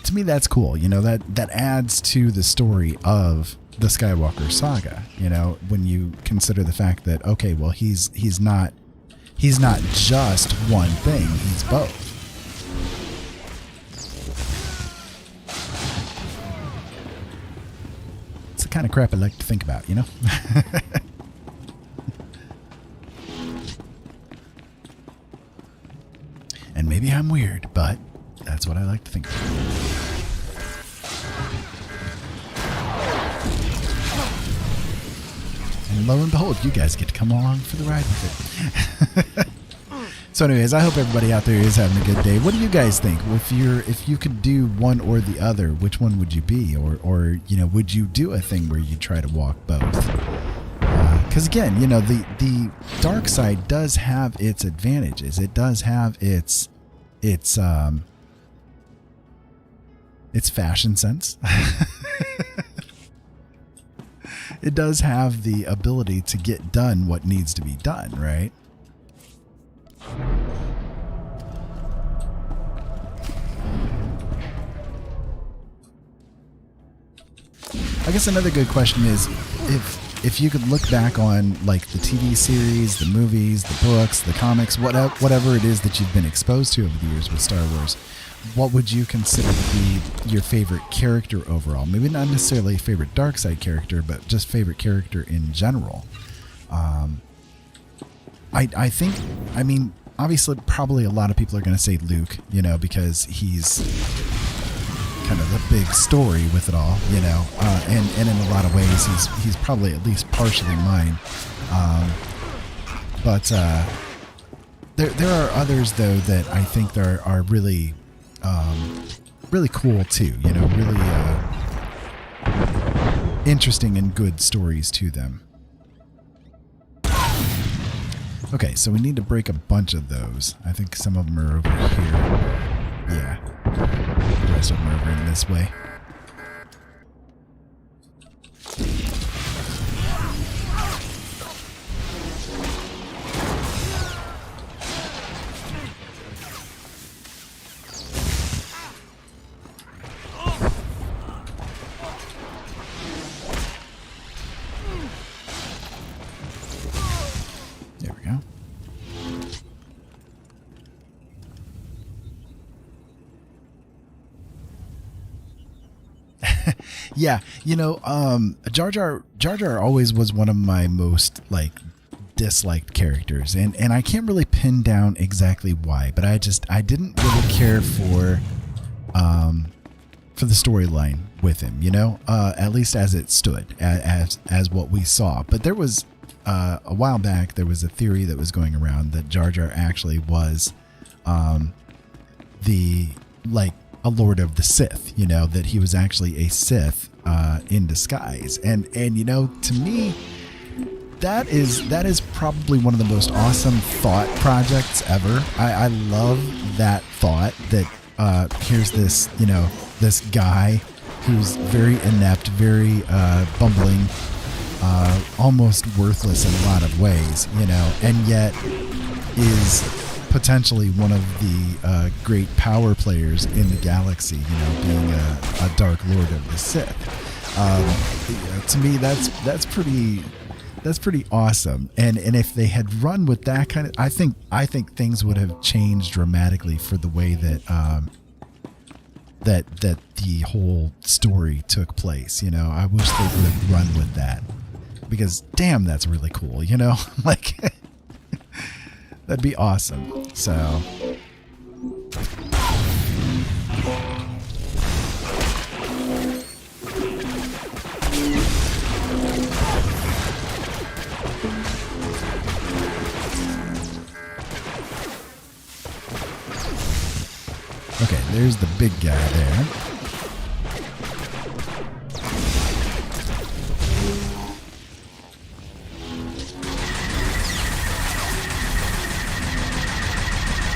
Speaker 1: To me, that's cool. That adds to the story of the Skywalker saga. When you consider the fact that, okay, well, he's not just one thing; he's both. It's the kind of crap I like to think about, And maybe I'm weird, but that's what I like to think about. And lo and behold, you guys get to come along for the ride with it. So anyways, I hope everybody out there is having a good day. What do you guys think? If you could do one or the other, which one would you be? Or would you do a thing where you try to walk both? Because again, the dark side does have its advantages. It does have its fashion sense. It does have the ability to get done what needs to be done, right? I guess another good question is if you could look back on like the TV series, the movies, the books, the comics, whatever it is that you've been exposed to over the years with Star Wars, what would you consider to be your favorite character overall? Maybe not necessarily favorite dark side character, but just favorite character in general. I think, I mean, obviously, probably a lot of people are going to say Luke, you know, because he's kind of the big story with it all, you know, and in a lot of ways, he's probably at least partially mine. But there are others though that I think are really really cool too, you know, really interesting and good stories to them. Okay, so we need to break a bunch of those. I think some of them are over here. Yeah. The rest of them are over in this way. There we go. Yeah, you know, Jar Jar always was one of my most like disliked characters, and I can't really pin down exactly why, but I didn't really care for the storyline with him, you know, at least as it stood, as what we saw. But there was a while back there was a theory that was going around that Jar Jar actually was the like a Lord of the Sith, you know, that he was actually a Sith in disguise. And you know, to me, that is probably one of the most awesome thought projects ever. I love that thought that here's this, you know, this guy who's very inept, very bumbling, almost worthless in a lot of ways, you know, and yet is potentially one of the great power players in the galaxy, you know, being a Dark Lord of the Sith. To me, that's pretty awesome. And if they had run with that kind of, I think things would have changed dramatically for the way that that the whole story took place. You know, I wish they would have run with that, because damn, that's really cool. You know, like. That'd be awesome. So. Okay, there's the big guy there.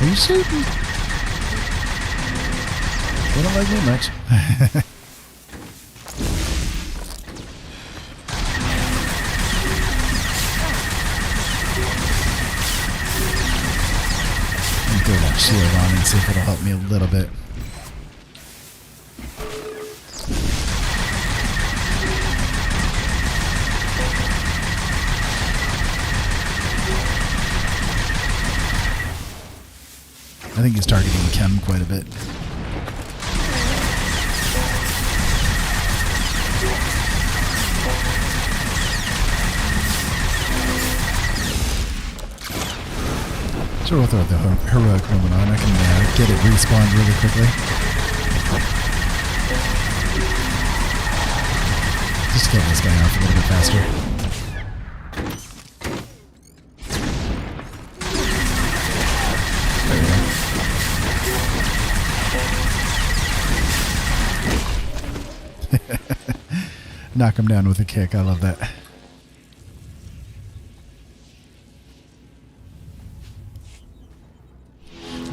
Speaker 1: Are you shooting? They don't like me much. Let me throw that shield on and see if it'll help me a little bit. I think he's targeting Chem quite a bit. Sure, we'll throw the heroic moment on. I can get it respawned really quickly. Just kill this guy off a little bit faster. Knock him down with a kick. I love that.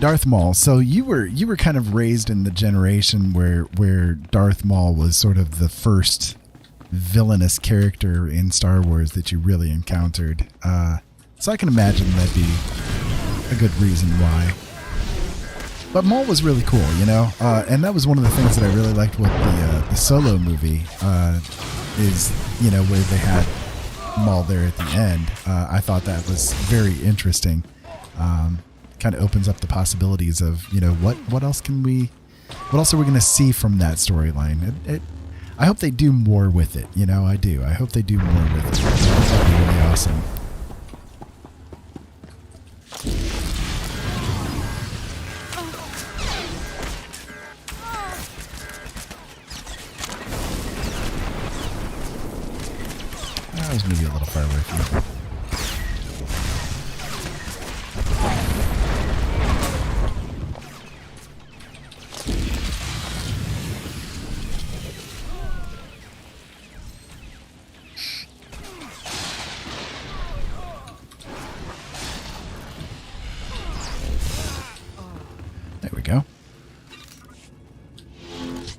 Speaker 1: Darth Maul. So you were kind of raised in the generation where Darth Maul was sort of the first villainous character in Star Wars that you really encountered. So I can imagine that'd be a good reason why. But Maul was really cool, you know, and that was one of the things that I really liked with the Solo movie, is, you know, where they had Maul there at the end. I thought that was very interesting. Kind of opens up the possibilities of, you know, what else can we what else are we going to see from that storyline? I hope they do more with it. You know, I do. I hope they do more with it. That'd be really awesome. I was maybe a little far away from it. There we go.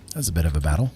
Speaker 1: That was a bit of a battle.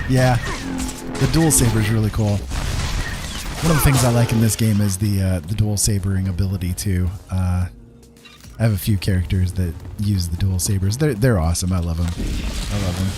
Speaker 1: Yeah, the dual saber is really cool. One of the things I like in this game is the dual sabering ability too. I have a few characters that use the dual sabers. They're awesome. I love them. I love them.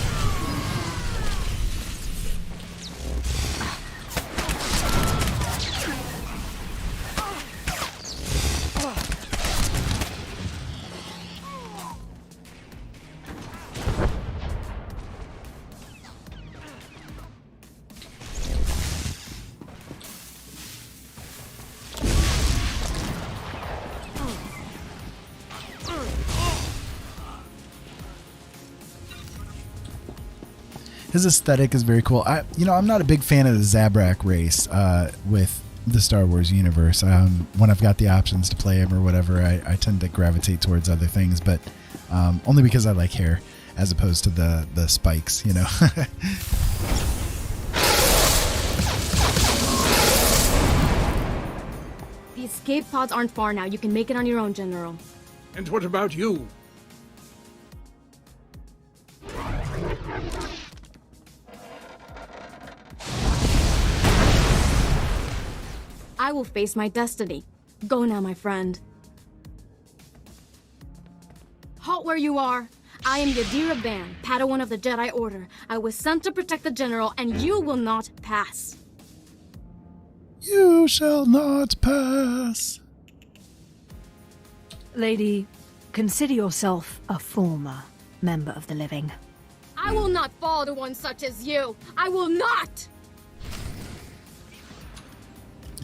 Speaker 1: His aesthetic is very cool. I'm not a big fan of the Zabrak race with the Star Wars universe. When I've got the options to play him or whatever, I tend to gravitate towards other things, but only because I like hair as opposed to the spikes, you know.
Speaker 13: The escape pods aren't far now. You can make it on your own, General.
Speaker 14: And what about you?
Speaker 13: I will face my destiny. Go now, my friend. Halt where you are. I am Yadira Ban, Padawan of the Jedi Order. I was sent to protect the General, and you will not pass.
Speaker 1: You shall not pass.
Speaker 15: Lady, consider yourself a former member of the living.
Speaker 13: I will not fall to one such as you. I will not!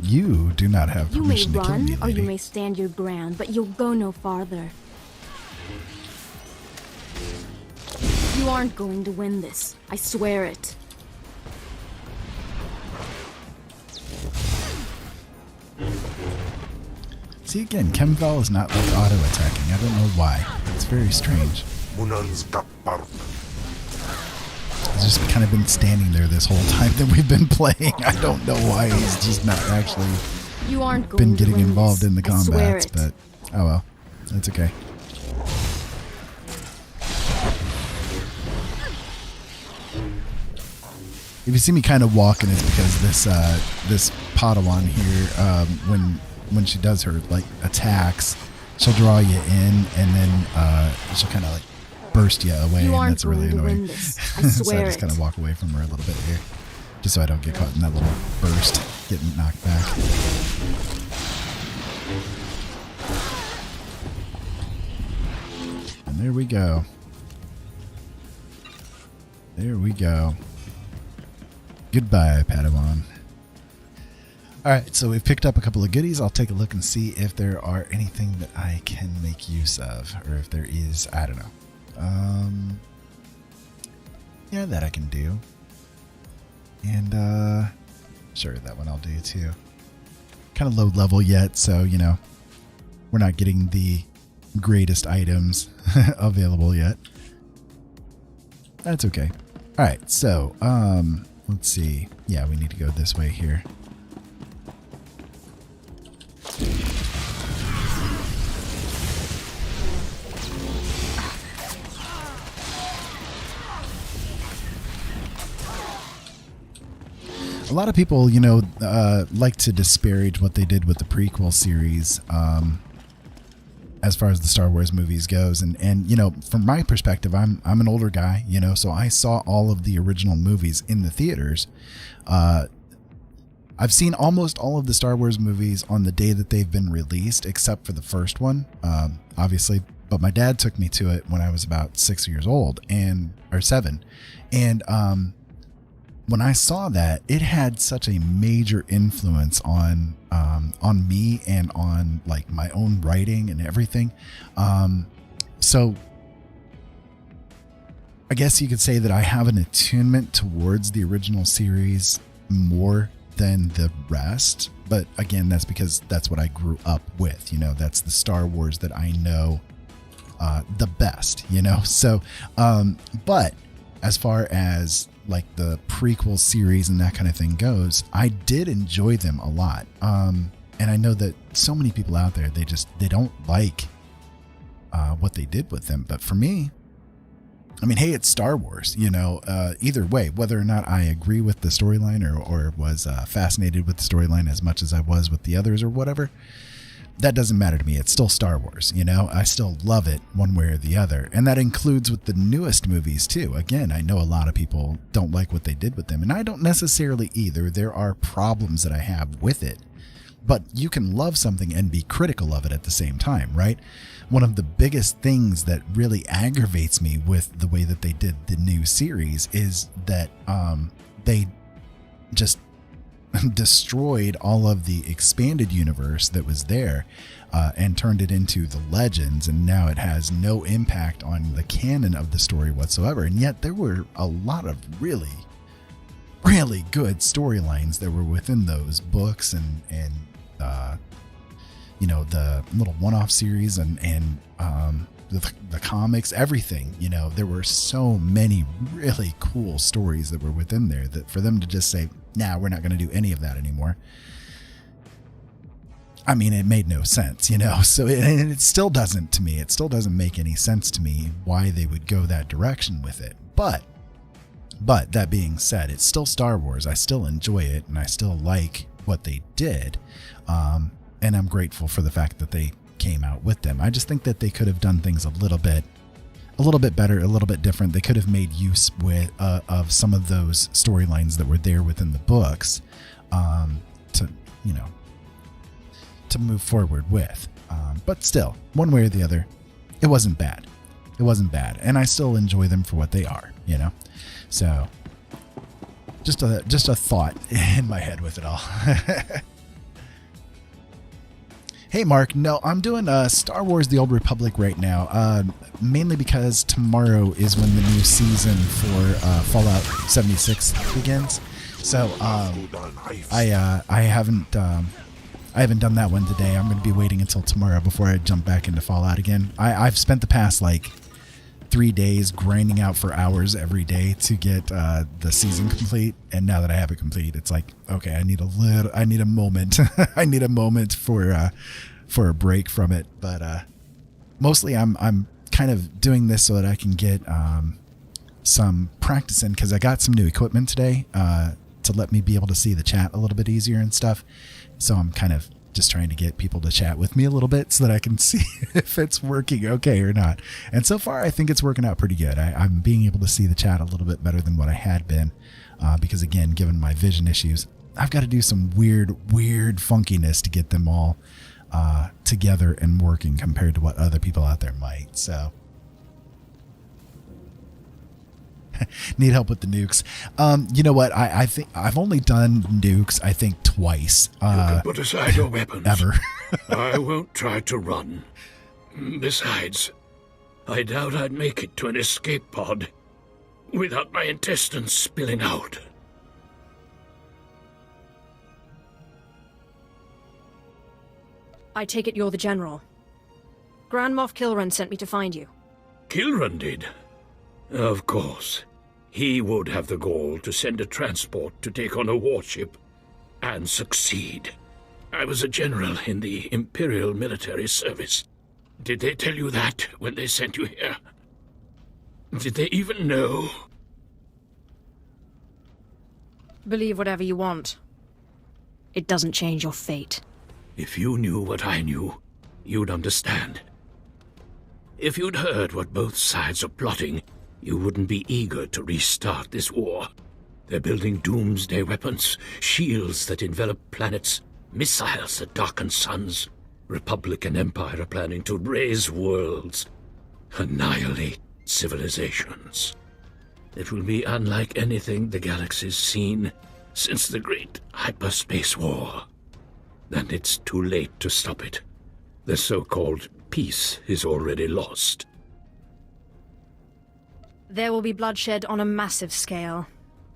Speaker 1: You do not have
Speaker 13: You may
Speaker 1: permission to kill
Speaker 13: run,
Speaker 1: me,
Speaker 13: or you
Speaker 1: lady.
Speaker 13: may stand your ground, but you'll go no farther. You aren't going to win this. I swear it.
Speaker 1: See, again, Chemval is not like auto-attacking. I don't know why. It's very strange. He's just kind of been standing there this whole time that we've been playing. I don't know why he's just not actually
Speaker 13: You aren't going
Speaker 1: been
Speaker 13: to
Speaker 1: getting
Speaker 13: win
Speaker 1: involved
Speaker 13: this.
Speaker 1: in the
Speaker 13: I swear
Speaker 1: combats,
Speaker 13: it.
Speaker 1: but oh well. That's okay. If you see me kind of walking, it's because this Padawan here, when she does her like attacks, she'll draw you in, and then she'll kind of like burst you away, and that's really annoying.
Speaker 13: I
Speaker 1: So
Speaker 13: swear
Speaker 1: I just
Speaker 13: it.
Speaker 1: kind of walk away from her a little bit here, just so I don't get caught in that little burst, getting knocked back. And there we go. There we go. Goodbye, Padawan. Alright, so we've picked up a couple of goodies. I'll take a look and see if there are anything that I can make use of. Or if there is, I don't know. Yeah, that I can do. And, sure, that one I'll do too. Kind of low level yet, so, you know, we're not getting the greatest items available yet. That's okay. Alright, so, let's see. Yeah, we need to go this way here. a lot of people, like to disparage what they did with the prequel series, as far as the Star Wars movies goes. And from my perspective, I'm an older guy, so I saw all of the original movies in the theaters. I've seen almost all of the Star Wars movies on the day that they've been released, except for the first one, obviously. But my dad took me to it when I was about 6 years old, or 7. And when I saw that, it had such a major influence on me and on like my own writing and everything. So I guess you could say that I have an attunement towards the original series more than the rest. But again, that's because that's what I grew up with. That's the Star Wars that I know the best, So, but as far as like the prequel series and that kind of thing goes, I did enjoy them a lot. And I know that so many people out there, they don't like what they did with them. But for me, I mean, hey, it's Star Wars, either way, whether or not I agree with the storyline or was fascinated with the storyline as much as I was with the others or whatever, that doesn't matter to me. It's still Star Wars, I still love it one way or the other. And that includes with the newest movies too. Again, I know a lot of people don't like what they did with them, and I don't necessarily either. There are problems that I have with it, but you can love something and be critical of it at the same time, right? One of the biggest things that really aggravates me with the way that they did the new series is that they just destroyed all of the expanded universe that was there and turned it into the legends, and now it has no impact on the canon of the story whatsoever. And yet there were a lot of really good storylines that were within those books and the little one-off series and the comics, everything. There were so many really cool stories that were within there that for them to just say, nah, we're not going to do any of that anymore. I mean, it made no sense, so it still doesn't to me. It still doesn't make any sense to me why they would go that direction with it. But that being said, it's still Star Wars. I still enjoy it and I still like what they did. And I'm grateful for the fact that they came out with them. I just think that they could have done things a little bit better, a little bit different. They could have made use of some of those storylines that were there within the books to move forward with. But still, one way or the other, it wasn't bad. It wasn't bad, and I still enjoy them for what they are. So just a thought in my head with it all. Hey, Mark. No, I'm doing Star Wars The Old Republic right now, mainly because tomorrow is when the new season for Fallout 76 begins. So I haven't done that one today. I'm going to be waiting until tomorrow before I jump back into Fallout again. I've spent the past 3 days grinding out for hours every day to get the season complete, and now that I have it complete, it's like, okay, I need a moment. I need a moment for a break from it. But mostly I'm kind of doing this so that I can get some practice in, because I got some new equipment today to let me be able to see the chat a little bit easier and stuff. So I'm kind of just trying to get people to chat with me a little bit so that I can see if it's working okay or not. And so far, I think it's working out pretty good. I'm being able to see the chat a little bit better than what I had been, because again, given my vision issues, I've got to do some weird funkiness to get them all together and working compared to what other people out there might. So need help with the nukes. You know what? I think I've only done nukes, I think, twice.
Speaker 14: You can put aside your weapons.
Speaker 1: Ever.
Speaker 14: I won't try to run. Besides, I doubt I'd make it to an escape pod without my intestines spilling out.
Speaker 3: I take it you're the General. Grand Moff Kilran sent me to find you.
Speaker 14: Kilran did? Of course. He would have the gall to send a transport to take on a warship and succeed. I was a general in the Imperial military service. Did they tell you that when they sent you here? Did they even know?
Speaker 3: Believe whatever you want. It doesn't change your fate.
Speaker 14: If you knew what I knew, you'd understand. If you'd heard what both sides are plotting, you wouldn't be eager to restart this war. They're building doomsday weapons, shields that envelop planets, missiles that darken suns. Republic and Empire are planning to raise worlds, annihilate civilizations. It will be unlike anything the galaxy's seen since the Great Hyperspace War. And it's too late to stop it. The so-called peace is already lost.
Speaker 3: There will be bloodshed on a massive scale,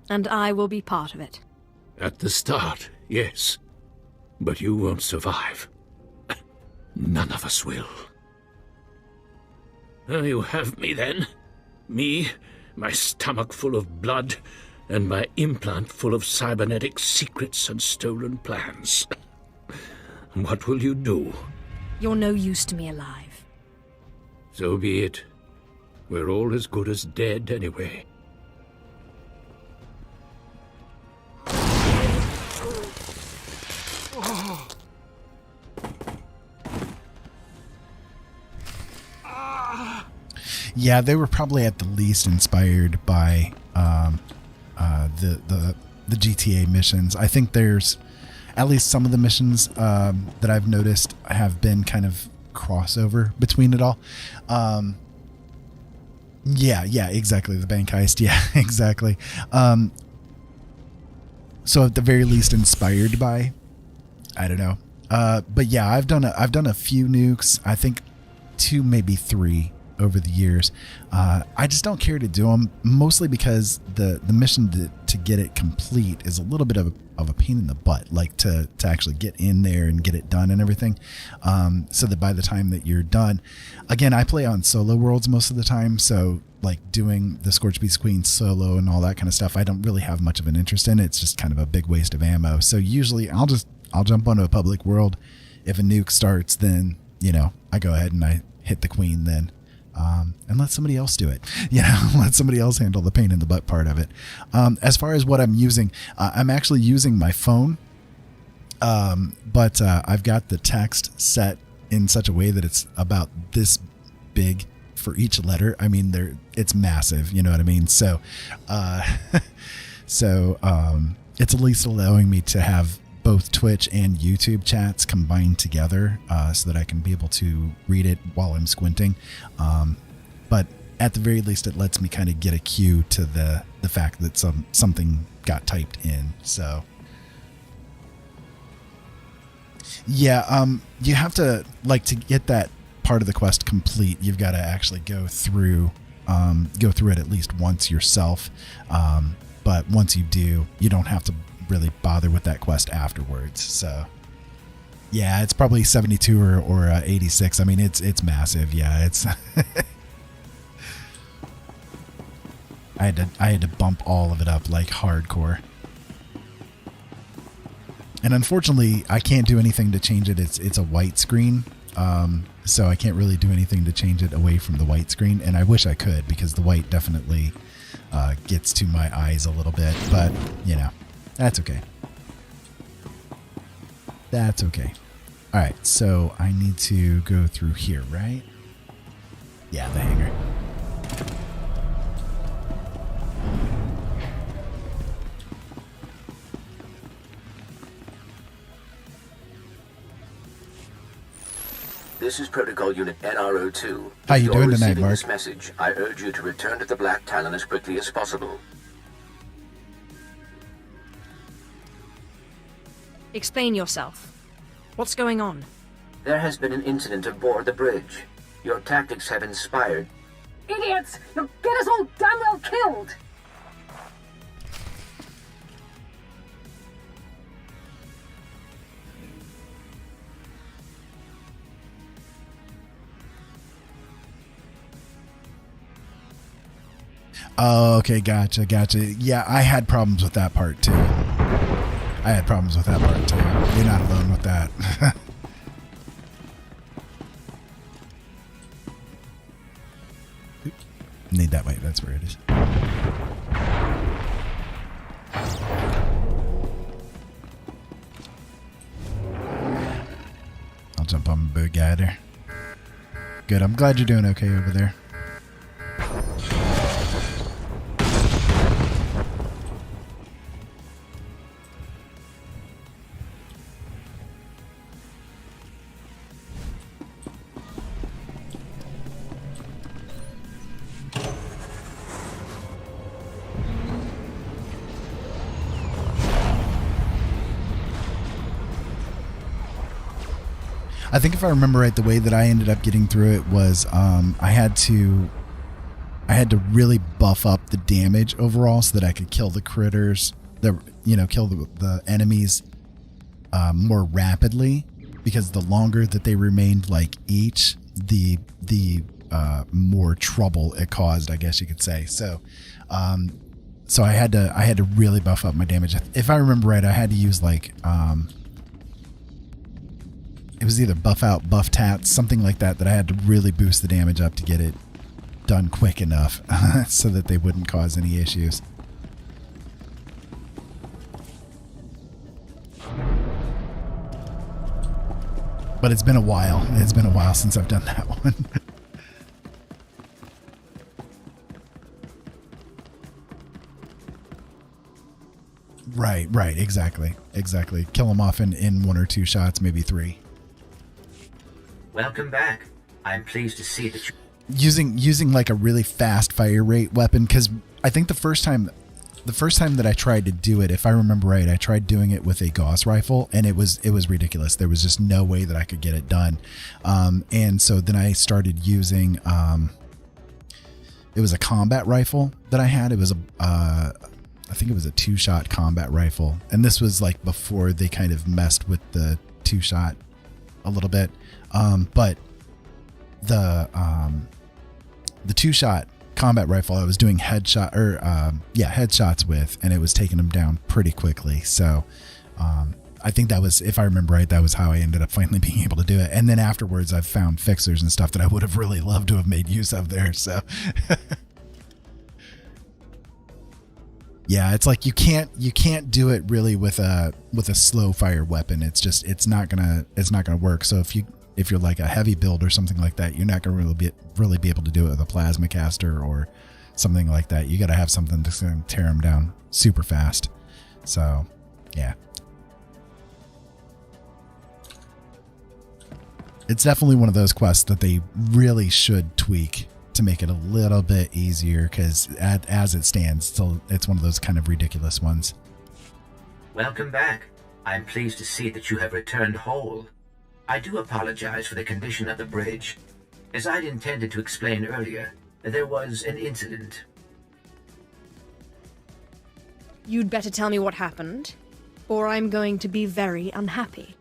Speaker 3: and I will be part of it.
Speaker 14: At the start, yes. But you won't survive. None of us will. You have me then. Me, my stomach full of blood, and my implant full of cybernetic secrets and stolen plans. What will you do?
Speaker 3: You're no use to me alive.
Speaker 14: So be it. We're all as good as dead anyway.
Speaker 1: Yeah, they were probably at the least inspired by the GTA missions. I think there's at least some of the missions that I've noticed have been kind of crossover between it all. Yeah, exactly. The bank heist. Yeah, exactly. So at the very least inspired by, I don't know. But yeah, I've done a few nukes. I think 2, maybe 3 over the years. I just don't care to do them, mostly because the mission to get it complete is a little bit of a pain in the butt, like to actually get in there and get it done and everything. So that by the time that you're done, again, I play on solo worlds most of the time, so like doing the Scorched Beast Queen solo and all that kind of stuff, I don't really have much of an interest in. It's just kind of a big waste of ammo. So usually I'll jump onto a public world. If a nuke starts, then, I go ahead and I hit the queen then. And let somebody else do it. Let somebody else handle the pain in the butt part of it. As far as what I'm using, I'm actually using my phone, but I've got the text set in such a way that it's about this big for each letter. I mean, it's massive, you know what I mean? So, it's at least allowing me to have both Twitch and YouTube chats combined together, so that I can be able to read it while I'm squinting. But at the very least, it lets me kind of get a cue to the fact that something got typed in. So yeah, you have to, like, to get that part of the quest complete, you've got to actually go through it at least once yourself. But once you do, you don't have to really bother with that quest afterwards. So yeah, it's probably 72 or 86. I mean, it's massive. Yeah, it's I had to bump all of it up like hardcore. And unfortunately, I can't do anything to change it. It's a white screen. So I can't really do anything to change it away from the white screen, and I wish I could, because the white definitely gets to my eyes a little bit, but that's okay. That's okay. All right, so I need to go through here, right? Yeah, the hangar.
Speaker 6: This is Protocol Unit NRO2.
Speaker 1: How you doing tonight, Mark?
Speaker 6: This message, I urge you to return to the Black Talon as quickly as possible.
Speaker 3: Explain yourself. What's going on?
Speaker 6: There has been an incident aboard the bridge. Your tactics have inspired...
Speaker 10: Idiots! You'll get us all damn well killed!
Speaker 1: Oh, okay, gotcha. Yeah, I had problems with that part too. You're not alone with that. Need that way. That's where it is. jump on my Boogatter. Good, I'm glad you're doing okay over there. I think if I remember right, the way that I ended up getting through it was I had to really buff up the damage overall so that I could kill the critters, kill the enemies more rapidly, because the longer that they remained like each, the more trouble it caused, I guess you could say. So I had to really buff up my damage. If I remember right, I had to use like it was either buff out, buff tats, something like that I had to really boost the damage up to get it done quick enough so that they wouldn't cause any issues. But it's been a while. It's been a while since I've done that one. Right, exactly. Kill them off in 1 or 2 shots, maybe 3.
Speaker 6: Welcome back. I'm pleased to see that you...
Speaker 1: Using like a really fast fire rate weapon, because I think the first time that I tried to do it, if I remember right, I tried doing it with a Gauss rifle, and it was ridiculous. There was just no way that I could get it done. And so then I started using it was a combat rifle that I had. It was I think it was a 2-shot combat rifle, and this was like before they kind of messed with the 2-shot a little bit. But the 2-shot combat rifle I was doing headshots with, and it was taking them down pretty quickly. So I think that was, if I remember right, that was how I ended up finally being able to do it. And then afterwards I've found fixers and stuff that I would have really loved to have made use of there. So yeah, it's like you can't do it really with a slow fire weapon. It's not gonna work. So if you're like a heavy build or something like that, you're not gonna really be able to do it with a plasma caster or something like that. You got to have something that's gonna tear them down super fast. So yeah, it's definitely one of those quests that they really should tweak to make it a little bit easier, because as it stands, it's one of those kind of ridiculous ones.
Speaker 6: Welcome back. I'm pleased to see that you have returned whole. I do apologize for the condition of the bridge. As I'd intended to explain earlier, there was an incident.
Speaker 3: You'd better tell me what happened, or I'm going to be very unhappy.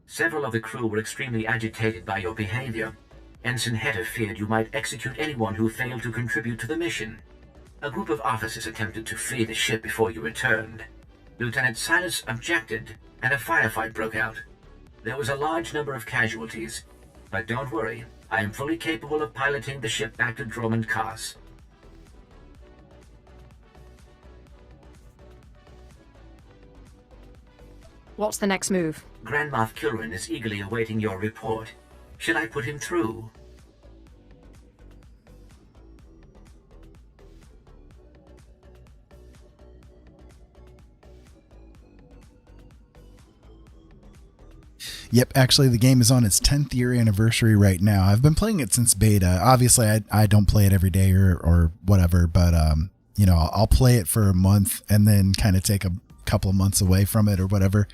Speaker 6: Several of the crew were extremely agitated by your behavior. Ensign Hedder feared you might execute anyone who failed to contribute to the mission. A group of officers attempted to flee the ship before you returned. Lieutenant Silas objected, and a firefight broke out. There was a large number of casualties, but don't worry, I am fully capable of piloting the ship back to Dromund Kaas.
Speaker 3: What's the next move?
Speaker 6: Grand Moff Kilrin is eagerly awaiting your report. Should I put him through?
Speaker 1: Yep, actually the game is on its 10th year anniversary right now. I've been playing it since beta. Obviously I don't play it every day or whatever, but I'll play it for a month and then kind of take a couple of months away from it or whatever.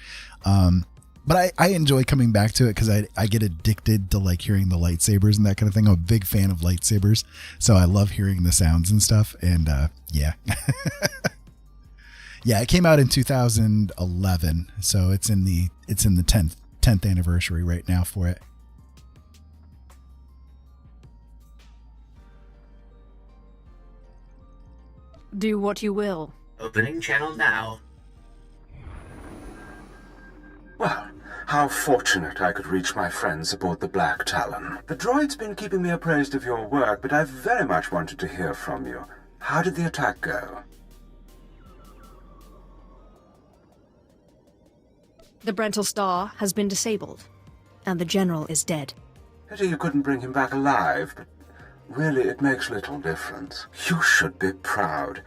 Speaker 1: But I enjoy coming back to it because I get addicted to like hearing the lightsabers and that kind of thing. I'm a big fan of lightsabers, so I love hearing the sounds and stuff. And yeah. Yeah, it came out in 2011, so it's in the 10th anniversary right now for it.
Speaker 3: Do what you will.
Speaker 6: Opening channel now.
Speaker 7: Well, how fortunate I could reach my friends aboard the Black Talon. The droid's been keeping me appraised of your work, but I very much wanted to hear from you. How did the attack go?
Speaker 3: The Brental Star has been disabled.
Speaker 15: and the General is dead.
Speaker 7: Pity you couldn't bring him back alive, but really it makes little difference. You should be proud.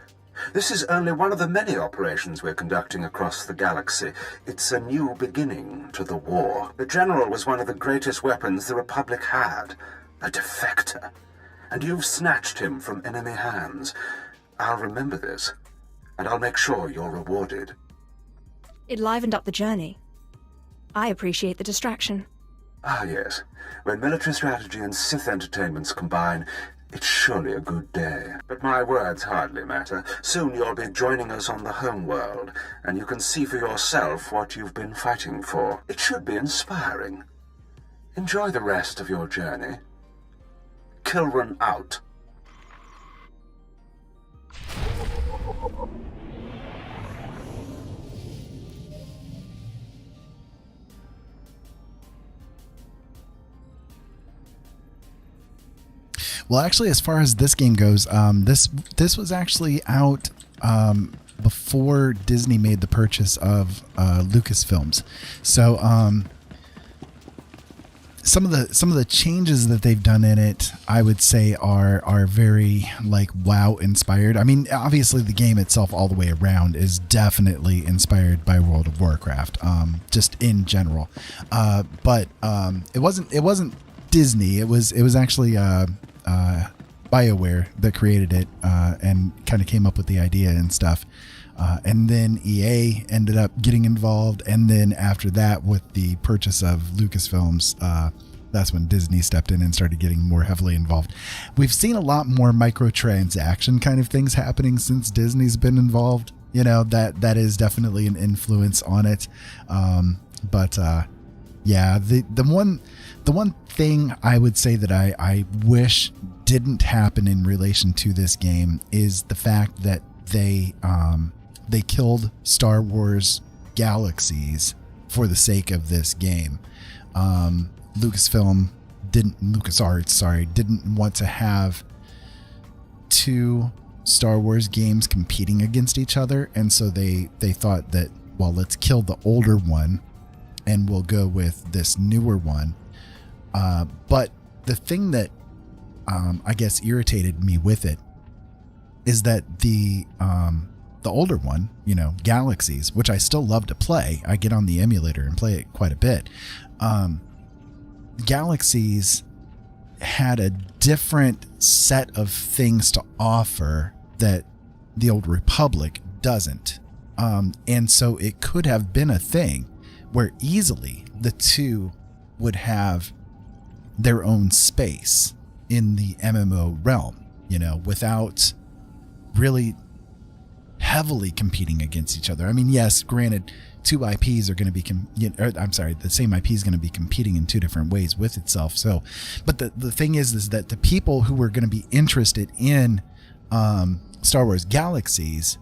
Speaker 7: This is only one of the many operations we're conducting across the galaxy. It's a new beginning to the war. The General was one of the greatest weapons the Republic had, a defector. And you've snatched him from enemy hands. I'll remember this, and I'll make sure you're rewarded.
Speaker 16: It livened up the journey. I appreciate the distraction.
Speaker 7: Ah, yes. When military strategy and Sith entertainments combine, it's surely a good day. But my words hardly matter. Soon you'll be joining us on the home world, and you can see for yourself what you've been fighting for. It should be inspiring. Enjoy the rest of your journey. Kilran out.
Speaker 1: Well, actually, as far as this game goes, this was actually out before Disney made the purchase of Lucasfilms. So some of the changes that they've done in it, I would say, are very like WoW inspired. I mean, obviously, the game itself, all the way around, is definitely inspired by World of Warcraft, just in general. But it wasn't Disney. It was actually BioWare that created it and kind of came up with the idea and stuff. And then EA ended up getting involved. And then after that, with the purchase of Lucasfilms, that's when Disney stepped in and started getting more heavily involved. We've seen a lot more microtransaction kind of things happening since Disney's been involved. You know, that is definitely an influence on it. Yeah, the one thing I would say that I wish didn't happen in relation to this game is the fact that they killed Star Wars Galaxies for the sake of this game. LucasArts didn't want to have two Star Wars games competing against each other, and so they thought that, well, let's kill the older one and we'll go with this newer one. But the thing that I guess irritated me with it is that the older one, Galaxies, which I still love to play. I get on the emulator and play it quite a bit. Galaxies had a different set of things to offer that the Old Republic doesn't. And so it could have been a thing where easily the two would have their own space in the MMO realm, without really heavily competing against each other. I mean, yes, granted, two IPs are going to be, the same IP is going to be competing in two different ways with itself. So, but the thing is that the people who were going to be interested in Star Wars Galaxies,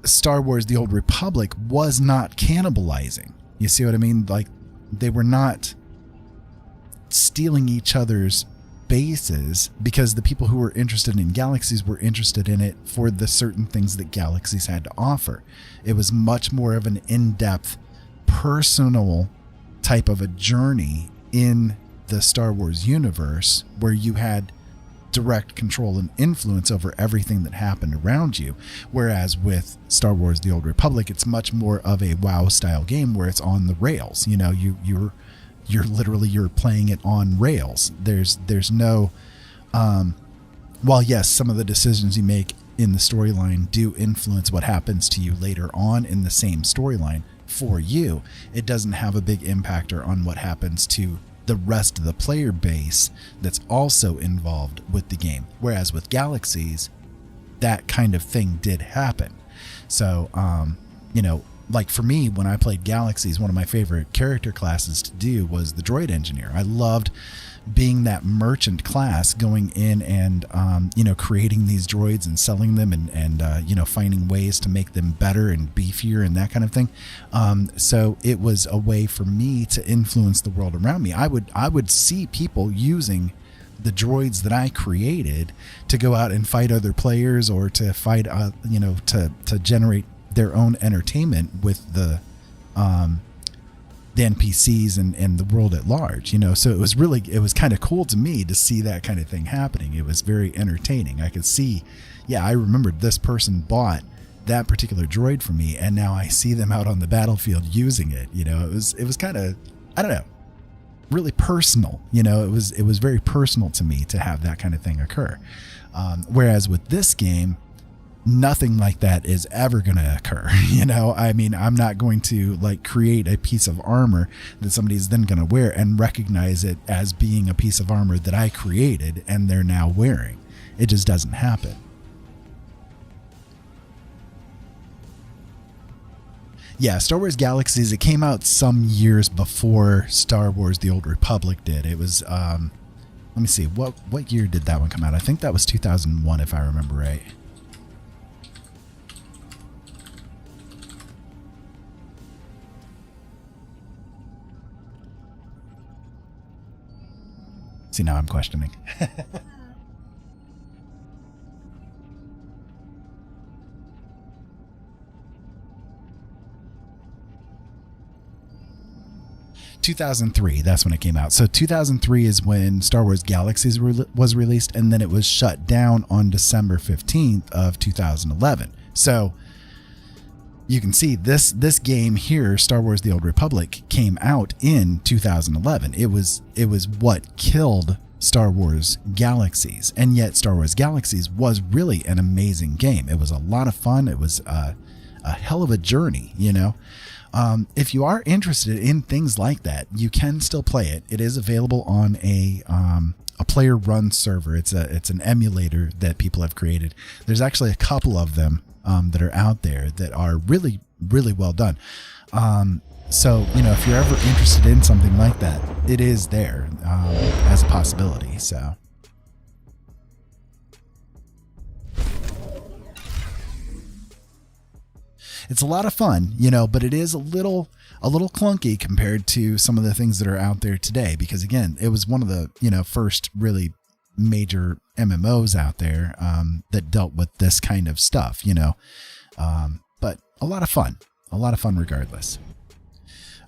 Speaker 1: Star Wars The Old Republic was not cannibalizing. You see what I mean? Like, they were not stealing each other's bases, because the people who were interested in Galaxies were interested in it for the certain things that Galaxies had to offer. It was much more of an in-depth, personal type of a journey in the Star Wars universe, where you had direct control and influence over everything that happened around you. Whereas with Star Wars The Old Republic, it's much more of a WoW style game where it's on the rails. You're playing it on rails. There's no while yes, some of the decisions you make in the storyline do influence what happens to you later on in the same storyline for you, it doesn't have a big impactor on what happens to the rest of the player base that's also involved with the game. Whereas with Galaxies, that kind of thing did happen. So, like for me, when I played Galaxies, one of my favorite character classes to do was the droid engineer. I loved being that merchant class, going in and, creating these droids and selling them and finding ways to make them better and beefier and that kind of thing. So it was a way for me to influence the world around me. I would see people using the droids that I created to go out and fight other players, or to fight, to generate their own entertainment with the the NPCs and the world at large, you know. So it was kind of cool to me to see that kind of thing happening. It was very entertaining. I could see, yeah, I remembered this person bought that particular droid for me, and now I see them out on the battlefield using it. You know, it was kind of, I don't know, really personal. You know, it was very personal to me to have that kind of thing occur. Whereas with this game, nothing like that is ever going to occur. You know, I mean, I'm not going to like create a piece of armor that somebody's then going to wear and recognize it as being a piece of armor that I created and they're now wearing. It just doesn't happen. Yeah, Star Wars Galaxies, it came out some years before Star Wars The Old Republic did. It was, let me see, what year did that one come out? I think that was 2001, if I remember right. See, now I'm questioning. 2003, that's when it came out. So 2003 is when Star Wars Galaxies was released, and then it was shut down on December 15th of 2011. So you can see this game here, Star Wars The Old Republic, came out in 2011. It was what killed Star Wars Galaxies, and yet Star Wars Galaxies was really an amazing game. It was a lot of fun. It was a hell of a journey, you know. If you are interested in things like that, you can still play it. It is available on a player-run server. It's an emulator that people have created. There's actually a couple of them that are out there that are really, really well done. So, you know, if you're ever interested in something like that, it is there as a possibility. So. It's a lot of fun, you know, but it is a little clunky compared to some of the things that are out there today, because again, it was one of the, you know, first really major MMOs out there that dealt with this kind of stuff, you know, but a lot of fun regardless.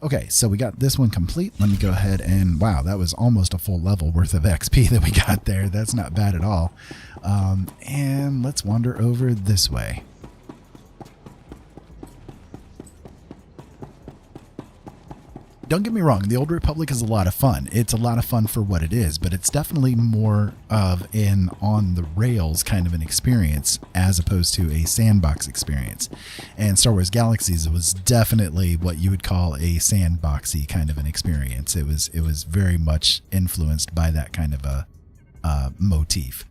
Speaker 1: Okay, so we got this one complete. Let me go ahead and, wow, that was almost a full level worth of XP that we got there. That's not bad at all. And let's wander over this way. Don't get me wrong, the Old Republic is a lot of fun. It's a lot of fun for what it is, but it's definitely more of an on-the-rails kind of an experience as opposed to a sandbox experience. And Star Wars Galaxies was definitely what you would call a sandboxy kind of an experience. It was very much influenced by that kind of a motif.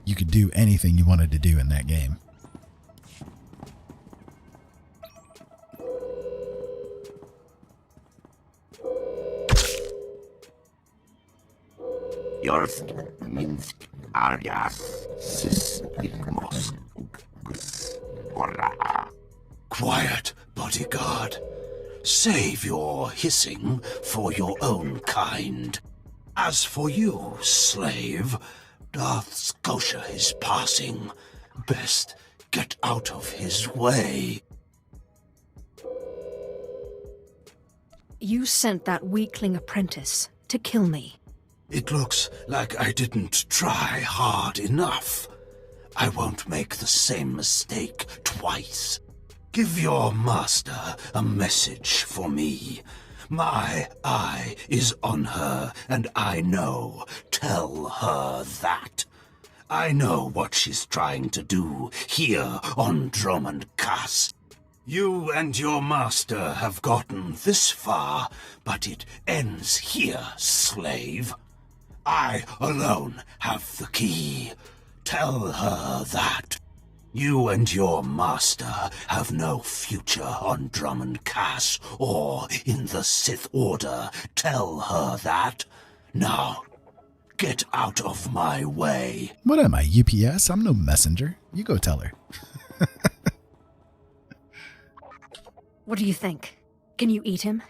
Speaker 1: You could do anything you wanted to do in that game.
Speaker 17: Quiet, bodyguard. Save your hissing for your own kind. As for you, slave, Darth Scotia is passing. Best get out of his way.
Speaker 16: You sent that weakling apprentice to kill me.
Speaker 17: It looks like I didn't try hard enough. I won't make the same mistake twice. Give your master a message for me. My eye is on her, and I know. Tell her that. I know what she's trying to do here on Drummond Cass. You and your master have gotten this far, but it ends here, slave. I alone have the key. Tell her that. You and your master have no future on Drummond Cass or in the Sith Order. Tell her that. Now, get out of my way.
Speaker 1: What am I, UPS? I'm no messenger. You go tell her.
Speaker 16: What do you think? Can you eat him?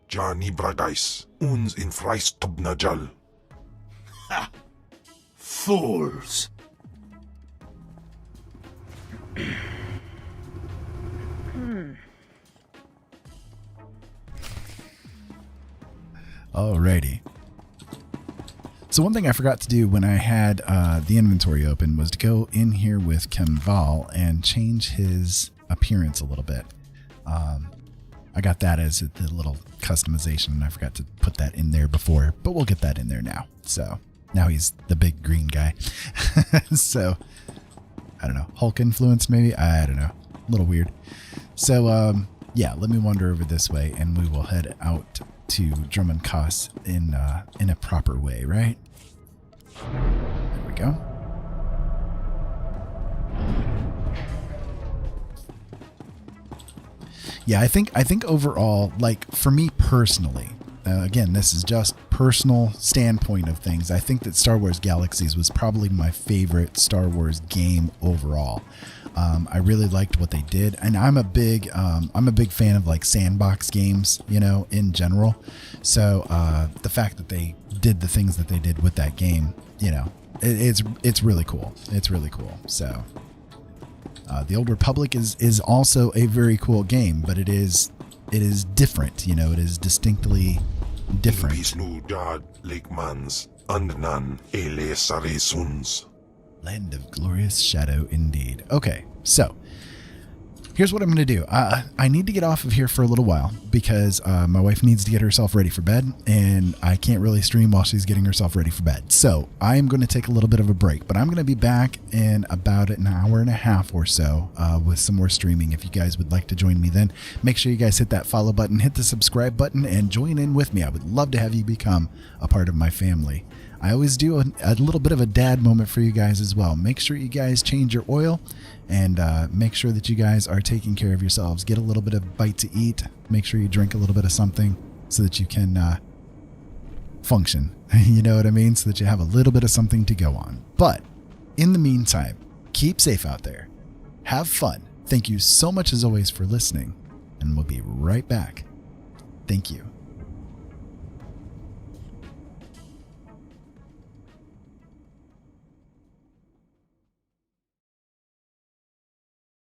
Speaker 18: Johnny Bragais, uns in Freistobnajal.
Speaker 17: Ha! Fools!
Speaker 1: Alrighty. So one thing I forgot to do when I had the inventory open was to go in here with Kemval and change his appearance a little bit. I got that as the little customization, and I forgot to put that in there before, but we'll get that in there now. So now he's the big green guy. So I don't know, Hulk influence maybe? I don't know, a little weird. So yeah, let me wander over this way and we will head out to Drummond Koss in a proper way, right? There we go. Yeah, I think overall, like for me personally, again, this is just personal standpoint of things. I think that Star Wars Galaxies was probably my favorite Star Wars game overall. I really liked what they did, and I'm a big fan of like sandbox games, you know, in general. So the fact that they did the things that they did with that game, you know, it's really cool. It's really cool. So the Old Republic is also a very cool game, but it is different. You know, it is distinctly different. Land of glorious shadow indeed. Okay, so here's what I'm going to do. I need to get off of here for a little while because my wife needs to get herself ready for bed, and I can't really stream while she's getting herself ready for bed. So I am going to take a little bit of a break, but I'm going to be back in about an hour and a half or so with some more streaming. If you guys would like to join me then, make sure you guys hit that follow button, hit the subscribe button, and join in with me. I would love to have you become a part of my family. I always do a little bit of a dad moment for you guys as well. Make sure you guys change your oil and make sure that you guys are taking care of yourselves. Get a little bit of bite to eat. Make sure you drink a little bit of something so that you can function. You know what I mean? So that you have a little bit of something to go on. But in the meantime, keep safe out there. Have fun. Thank you so much as always for listening. And we'll be right back. Thank you.